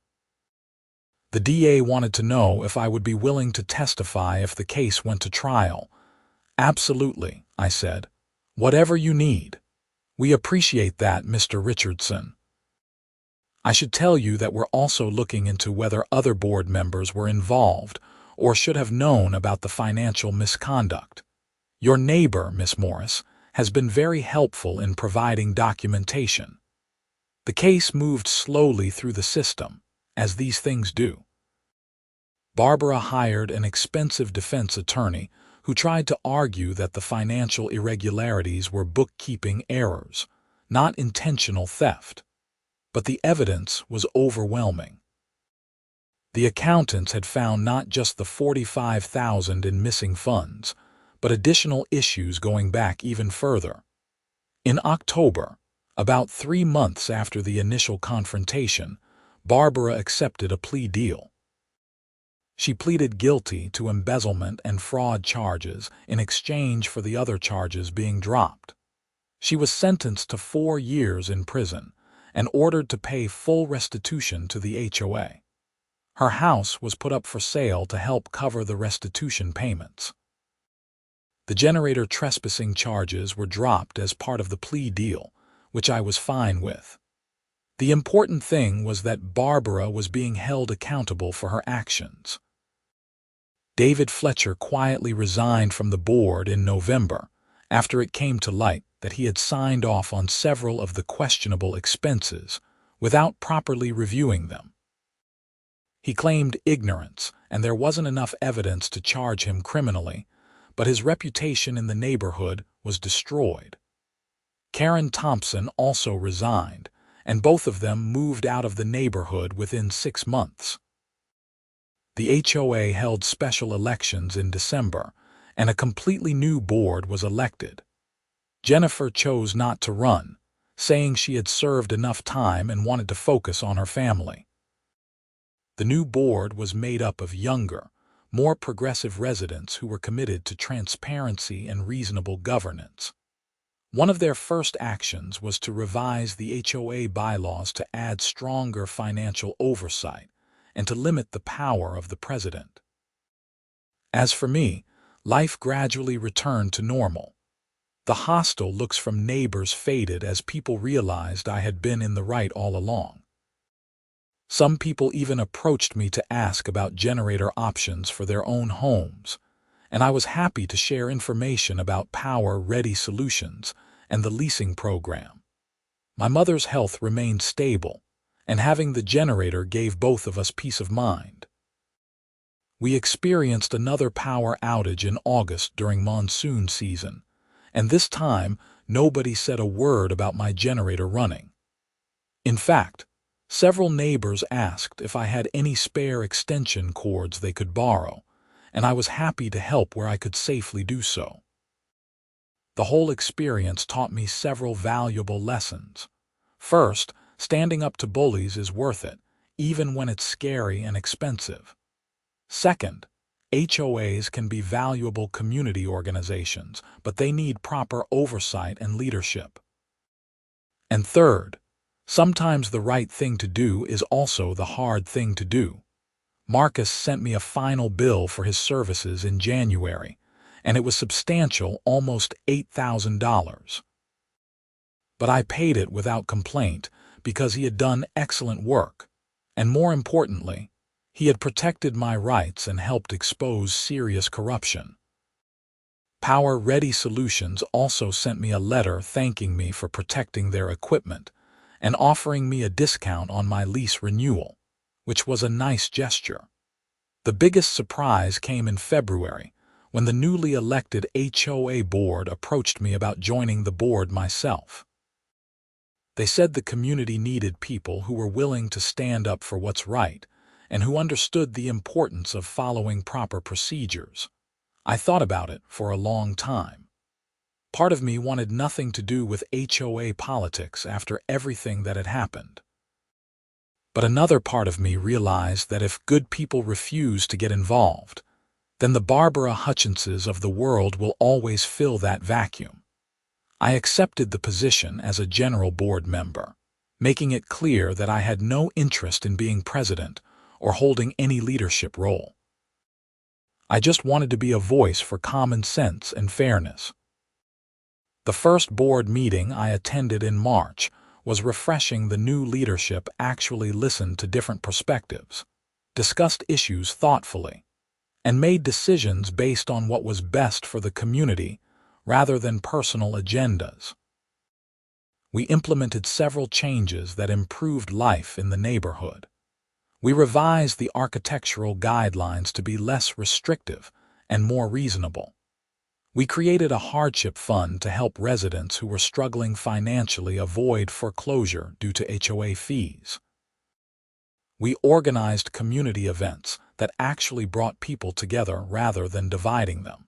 The DA wanted to know if I would be willing to testify if the case went to trial. "Absolutely," I said. "Whatever you need." "We appreciate that, Mr. Richardson." I should tell you that we're also looking into whether other board members were involved or should have known about the financial misconduct. Your neighbor, Miss Morris, has been very helpful in providing documentation. The case moved slowly through the system, as these things do. Barbara hired an expensive defense attorney who tried to argue that the financial irregularities were bookkeeping errors, not intentional theft. But the evidence was overwhelming. The accountants had found not just the $45,000 in missing funds, but additional issues going back even further. In October, about 3 months after the initial confrontation, Barbara accepted a plea deal. She pleaded guilty to embezzlement and fraud charges in exchange for the other charges being dropped. She was sentenced to 4 years in prison and ordered to pay full restitution to the HOA. Her house was put up for sale to help cover the restitution payments. The generator trespassing charges were dropped as part of the plea deal, which I was fine with. The important thing was that Barbara was being held accountable for her actions. David Fletcher quietly resigned from the board in November after it came to light that he had signed off on several of the questionable expenses without properly reviewing them. He claimed ignorance, and there wasn't enough evidence to charge him criminally, but his reputation in the neighborhood was destroyed. Karen Thompson also resigned, and both of them moved out of the neighborhood within 6 months. The HOA held special elections in December, and a completely new board was elected. Jennifer chose not to run, saying she had served enough time and wanted to focus on her family. The new board was made up of younger, more progressive residents who were committed to transparency and reasonable governance. One of their first actions was to revise the HOA bylaws to add stronger financial oversight and to limit the power of the president. As for me, life gradually returned to normal. The hostile looks from neighbors faded as people realized I had been in the right all along. Some people even approached me to ask about generator options for their own homes, and I was happy to share information about power-ready solutions and the leasing program. My mother's health remained stable, and having the generator gave both of us peace of mind. We experienced another power outage in August during monsoon season, and this time nobody said a word about my generator running. In fact, several neighbors asked if I had any spare extension cords they could borrow, and I was happy to help where I could safely do so. The whole experience taught me several valuable lessons. First, standing up to bullies is worth it, even when it's scary and expensive. Second, HOAs can be valuable community organizations, but they need proper oversight and leadership. And third, sometimes the right thing to do is also the hard thing to do. Marcus sent me a final bill for his services in January, and it was substantial, almost $8,000. But I paid it without complaint because he had done excellent work, and more importantly, he had protected my rights and helped expose serious corruption. Power Ready Solutions also sent me a letter thanking me for protecting their equipment and offering me a discount on my lease renewal, which was a nice gesture. The biggest surprise came in February when the newly elected HOA board approached me about joining the board myself. They said the community needed people who were willing to stand up for what's right and who understood the importance of following proper procedures. I thought about it for a long time. Part of me wanted nothing to do with HOA politics after everything that had happened. But another part of me realized that if good people refuse to get involved, then the Barbara Hutchinses of the world will always fill that vacuum. I accepted the position as a general board member, making it clear that I had no interest in being president or holding any leadership role. I just wanted to be a voice for common sense and fairness. The first board meeting I attended in March was refreshing. The new leadership actually listened to different perspectives, discussed issues thoughtfully, and made decisions based on what was best for the community rather than personal agendas. We implemented several changes that improved life in the neighborhood. We revised the architectural guidelines to be less restrictive and more reasonable. We created a hardship fund to help residents who were struggling financially avoid foreclosure due to HOA fees. We organized community events that actually brought people together rather than dividing them.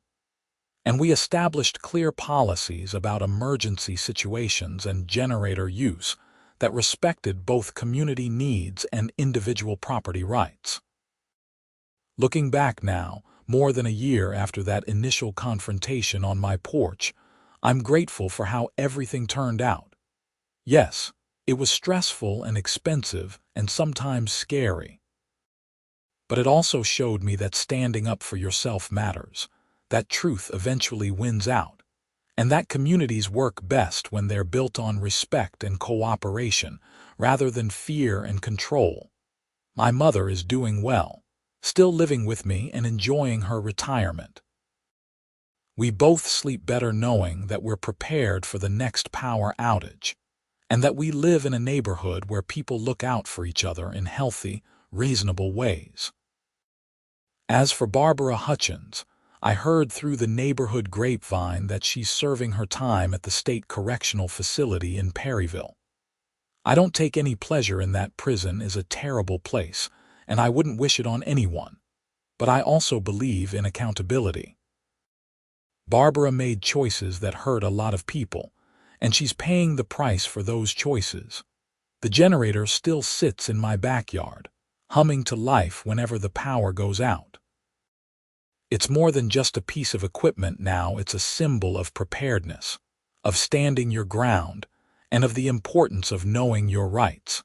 And we established clear policies about emergency situations and generator use that respected both community needs and individual property rights. Looking back now, more than a year after that initial confrontation on my porch, I'm grateful for how everything turned out. Yes, it was stressful and expensive and sometimes scary. But it also showed me that standing up for yourself matters, that truth eventually wins out, and that communities work best when they're built on respect and cooperation rather than fear and control. My mother is doing well, still living with me and enjoying her retirement. We both sleep better knowing that we're prepared for the next power outage, and that we live in a neighborhood where people look out for each other in healthy, reasonable ways. As for Barbara Hutchins, I heard through the neighborhood grapevine that she's serving her time at the state correctional facility in Perryville. I don't take any pleasure in that. Prison is a terrible place, and I wouldn't wish it on anyone. But I also believe in accountability. Barbara made choices that hurt a lot of people, and she's paying the price for those choices. The generator still sits in my backyard, humming to life whenever the power goes out. It's more than just a piece of equipment now. It's a symbol of preparedness, of standing your ground, and of the importance of knowing your rights.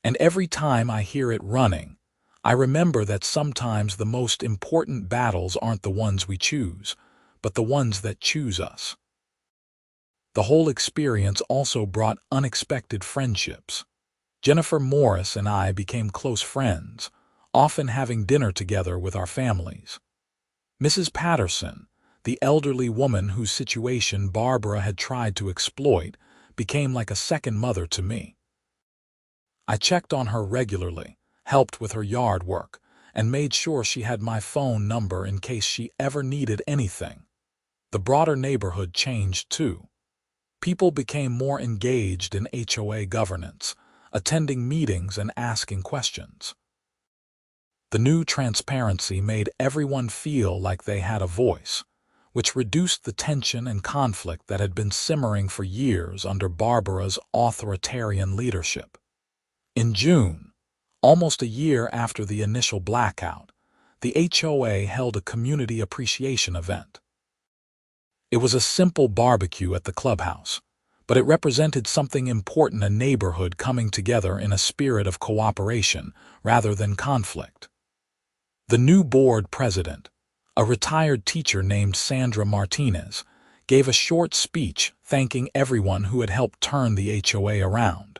And every time I hear it running, I remember that sometimes the most important battles aren't the ones we choose, but the ones that choose us. The whole experience also brought unexpected friendships. Jennifer Morris and I became close friends, often having dinner together with our families. Mrs. Patterson, the elderly woman whose situation Barbara had tried to exploit, became like a second mother to me. I checked on her regularly, helped with her yard work, and made sure she had my phone number in case she ever needed anything. The broader neighborhood changed too. People became more engaged in HOA governance, attending meetings and asking questions. The new transparency made everyone feel like they had a voice, which reduced the tension and conflict that had been simmering for years under Barbara's authoritarian leadership. In June, almost a year after the initial blackout, the HOA held a community appreciation event. It was a simple barbecue at the clubhouse, but it represented something important: a neighborhood coming together in a spirit of cooperation rather than conflict. The new board president, a retired teacher named Sandra Martinez, gave a short speech thanking everyone who had helped turn the HOA around.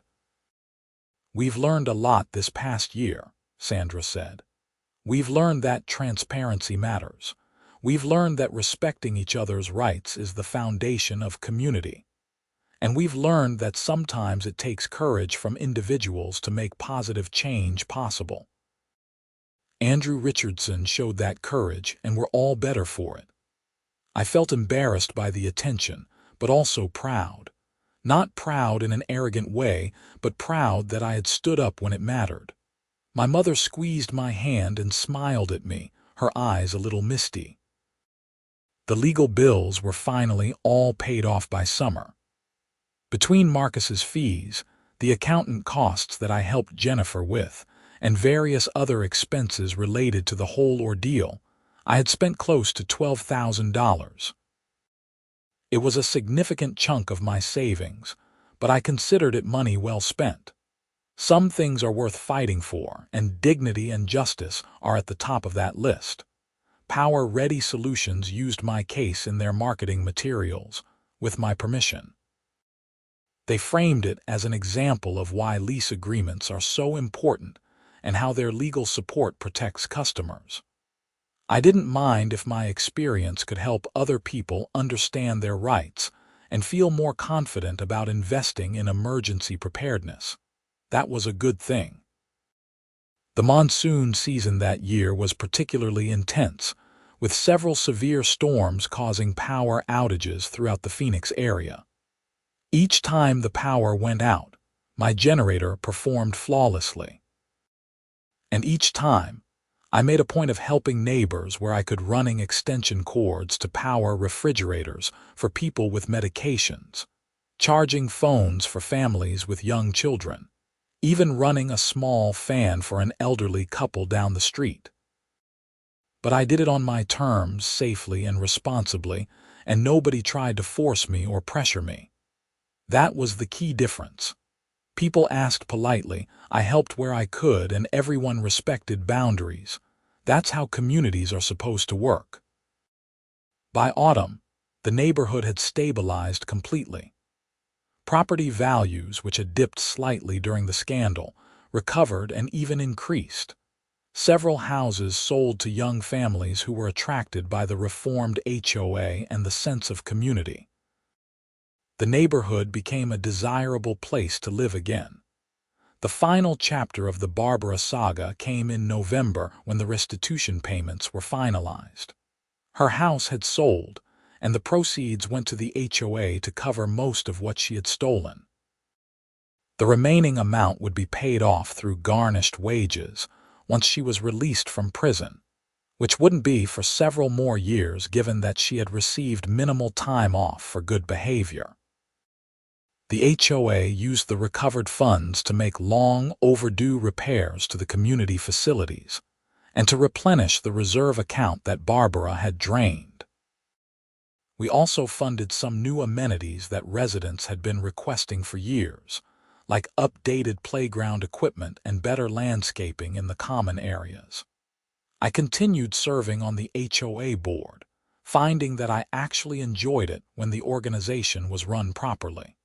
"We've learned a lot this past year," Sandra said. "We've learned that transparency matters. We've learned that respecting each other's rights is the foundation of community. And we've learned that sometimes it takes courage from individuals to make positive change possible." Andrew Richardson showed that courage, and we're all better for it. I felt embarrassed by the attention, but also proud. Not proud in an arrogant way, but proud that I had stood up when it mattered. My mother squeezed my hand and smiled at me, her eyes a little misty. The legal bills were finally all paid off by summer. Between Marcus's fees, the accountant costs that I helped Jennifer with, and various other expenses related to the whole ordeal, I had spent close to $12,000. It was a significant chunk of my savings, but I considered it money well spent. Some things are worth fighting for, and dignity and justice are at the top of that list. Power Ready Solutions used my case in their marketing materials, with my permission. They framed it as an example of why lease agreements are so important and how their legal support protects customers. I didn't mind if my experience could help other people understand their rights and feel more confident about investing in emergency preparedness. That was a good thing. The monsoon season that year was particularly intense, with several severe storms causing power outages throughout the Phoenix area. Each time the power went out, my generator performed flawlessly. And each time, I made a point of helping neighbors where I could, running extension cords to power refrigerators for people with medications, charging phones for families with young children, even running a small fan for an elderly couple down the street. But I did it on my terms, safely and responsibly, and nobody tried to force me or pressure me. That was the key difference. People asked politely, I helped where I could, and everyone respected boundaries. That's how communities are supposed to work. By autumn, the neighborhood had stabilized completely. Property values, which had dipped slightly during the scandal, recovered and even increased. Several houses sold to young families who were attracted by the reformed HOA and the sense of community. The neighborhood became a desirable place to live again. The final chapter of the Barbara saga came in November when the restitution payments were finalized. Her house had sold, and the proceeds went to the HOA to cover most of what she had stolen. The remaining amount would be paid off through garnished wages once she was released from prison, which wouldn't be for several more years given that she had received minimal time off for good behavior. The HOA used the recovered funds to make long overdue repairs to the community facilities and to replenish the reserve account that Barbara had drained. We also funded some new amenities that residents had been requesting for years, like updated playground equipment and better landscaping in the common areas. I continued serving on the HOA board, finding that I actually enjoyed it when the organization was run properly.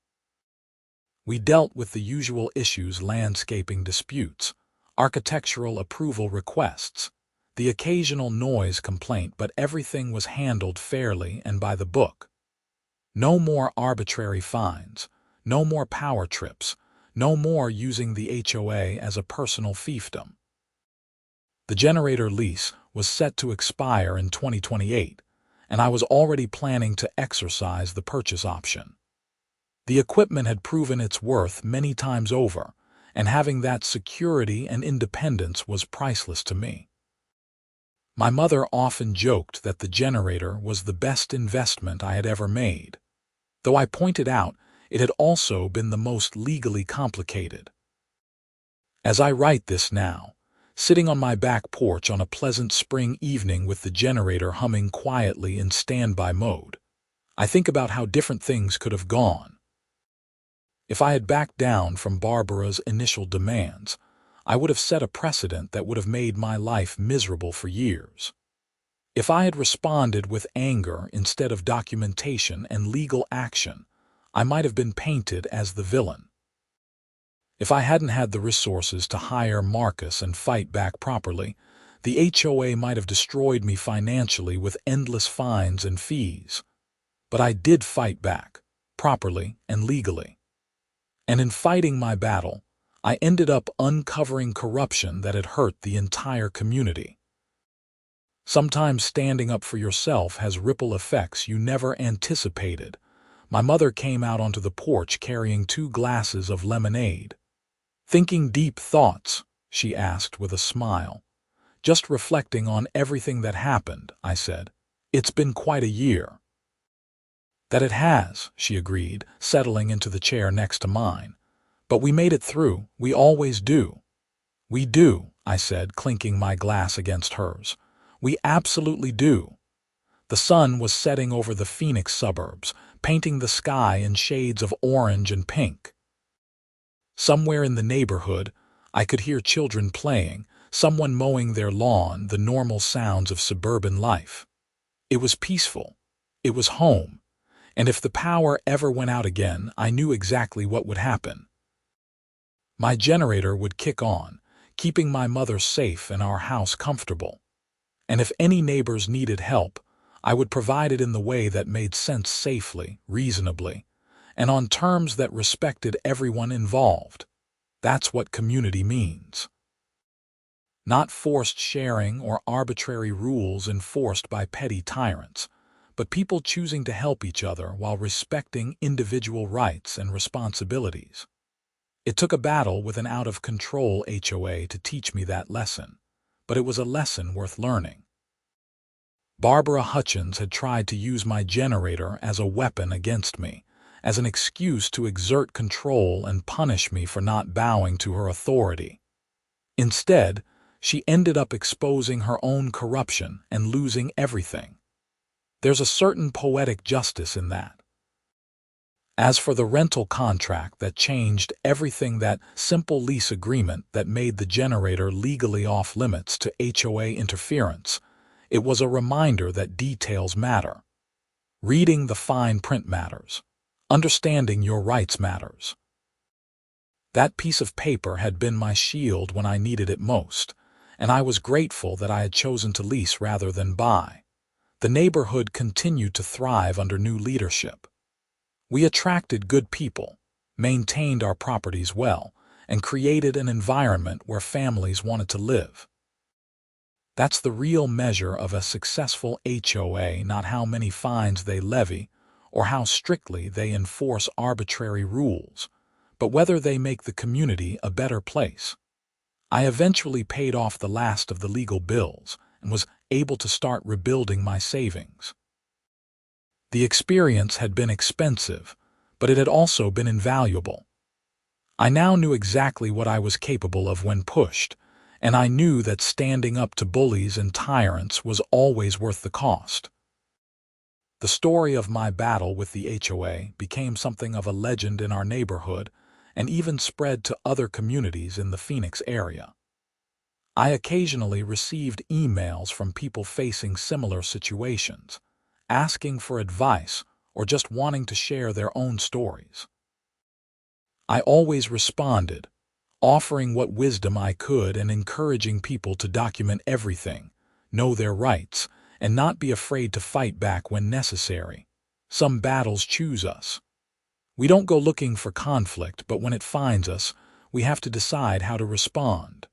We dealt with the usual issues: landscaping disputes, architectural approval requests, the occasional noise complaint, but everything was handled fairly and by the book. No more arbitrary fines, no more power trips, no more using the HOA as a personal fiefdom. The generator lease was set to expire in 2028, and I was already planning to exercise the purchase option. The equipment had proven its worth many times over, and having that security and independence was priceless to me. My mother often joked that the generator was the best investment I had ever made, though I pointed out it had also been the most legally complicated. As I write this now, sitting on my back porch on a pleasant spring evening with the generator humming quietly in standby mode, I think about how different things could have gone. If I had backed down from Barbara's initial demands, I would have set a precedent that would have made my life miserable for years. If I had responded with anger instead of documentation and legal action, I might have been painted as the villain. If I hadn't had the resources to hire Marcus and fight back properly, the HOA might have destroyed me financially with endless fines and fees. But I did fight back, properly and legally. And in fighting my battle, I ended up uncovering corruption that had hurt the entire community. Sometimes standing up for yourself has ripple effects you never anticipated. My mother came out onto the porch carrying 2 glasses of lemonade. "Thinking deep thoughts?" she asked with a smile. "Just reflecting on everything that happened," I said. "It's been quite a year." "That it has," she agreed, settling into the chair next to mine. "But we made it through. We always do." "We do," I said, clinking my glass against hers. "We absolutely do." The sun was setting over the Phoenix suburbs, painting the sky in shades of orange and pink. Somewhere in the neighborhood, I could hear children playing, someone mowing their lawn, the normal sounds of suburban life. It was peaceful. It was home. And if the power ever went out again, I knew exactly what would happen. My generator would kick on, keeping my mother safe and our house comfortable. And if any neighbors needed help, I would provide it in the way that made sense, safely, reasonably, and on terms that respected everyone involved. That's what community means. Not forced sharing or arbitrary rules enforced by petty tyrants, but people choosing to help each other while respecting individual rights and responsibilities. It took a battle with an out-of-control HOA to teach me that lesson, but it was a lesson worth learning. Barbara Hutchins had tried to use my generator as a weapon against me, as an excuse to exert control and punish me for not bowing to her authority. Instead, she ended up exposing her own corruption and losing everything. There's a certain poetic justice in that. As for the rental contract that changed everything, that simple lease agreement that made the generator legally off-limits to HOA interference, it was a reminder that details matter. Reading the fine print matters. Understanding your rights matters. That piece of paper had been my shield when I needed it most, and I was grateful that I had chosen to lease rather than buy. The neighborhood continued to thrive under new leadership. We attracted good people, maintained our properties well, and created an environment where families wanted to live. That's the real measure of a successful HOA, not how many fines they levy or how strictly they enforce arbitrary rules, but whether they make the community a better place. I eventually paid off the last of the legal bills and was able to start rebuilding my savings. The experience had been expensive, but it had also been invaluable. I now knew exactly what I was capable of when pushed, and I knew that standing up to bullies and tyrants was always worth the cost. The story of my battle with the HOA became something of a legend in our neighborhood and even spread to other communities in the Phoenix area. I occasionally received emails from people facing similar situations, asking for advice, or just wanting to share their own stories. I always responded, offering what wisdom I could and encouraging people to document everything, know their rights, and not be afraid to fight back when necessary. Some battles choose us. We don't go looking for conflict, but when it finds us, we have to decide how to respond.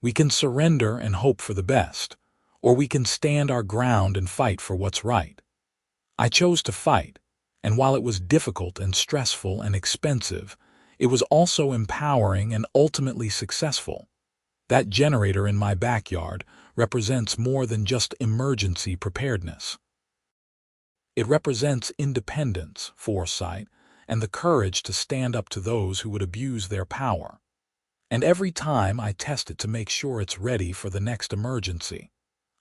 We can surrender and hope for the best, or we can stand our ground and fight for what's right. I chose to fight, and while it was difficult and stressful and expensive, it was also empowering and ultimately successful. That generator in my backyard represents more than just emergency preparedness. It represents independence, foresight, and the courage to stand up to those who would abuse their power. And every time I test it to make sure it's ready for the next emergency,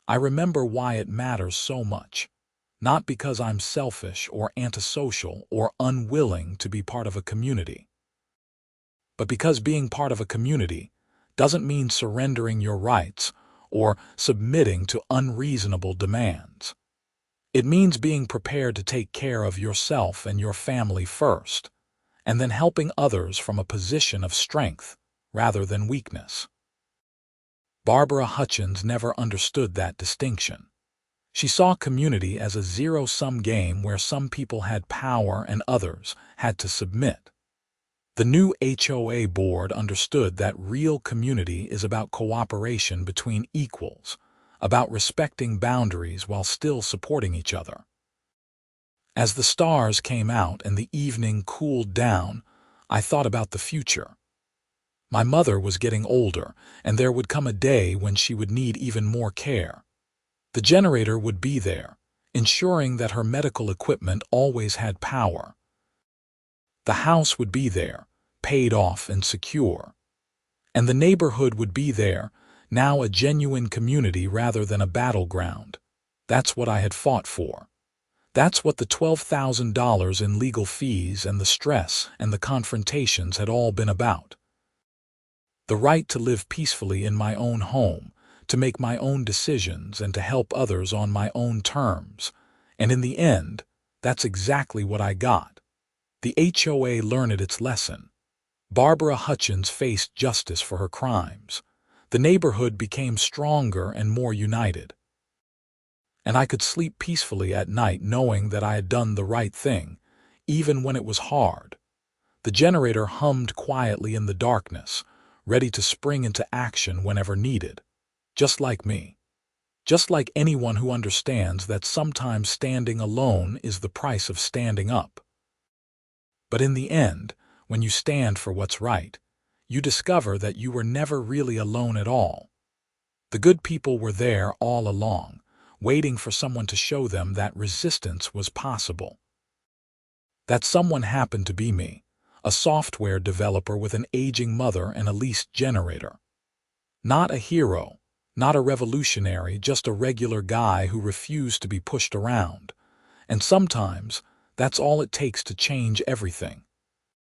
I remember why it matters so much. Not because I'm selfish or antisocial or unwilling to be part of a community, but because being part of a community doesn't mean surrendering your rights or submitting to unreasonable demands. It means being prepared to take care of yourself and your family first, and then helping others from a position of strength rather than weakness. Barbara Hutchins never understood that distinction. She saw community as a zero-sum game where some people had power and others had to submit. The new HOA board understood that real community is about cooperation between equals, about respecting boundaries while still supporting each other. As the stars came out and the evening cooled down, I thought about the future. My mother was getting older, and there would come a day when she would need even more care. The generator would be there, ensuring that her medical equipment always had power. The house would be there, paid off and secure. And the neighborhood would be there, now a genuine community rather than a battleground. That's what I had fought for. That's what the $12,000 in legal fees and the stress and the confrontations had all been about. The right to live peacefully in my own home, to make my own decisions and to help others on my own terms. And in the end, that's exactly what I got. The HOA learned its lesson. Barbara Hutchins faced justice for her crimes. The neighborhood became stronger and more united. And I could sleep peacefully at night knowing that I had done the right thing, even when it was hard. The generator hummed quietly in the darkness, ready to spring into action whenever needed. Just like me. Just like anyone who understands that sometimes standing alone is the price of standing up. But in the end, when you stand for what's right, you discover that you were never really alone at all. The good people were there all along, waiting for someone to show them that resistance was possible. That someone happened to be me, a software developer with an aging mother and a leased generator. Not a hero, not a revolutionary, just a regular guy who refused to be pushed around. And sometimes, that's all it takes to change everything.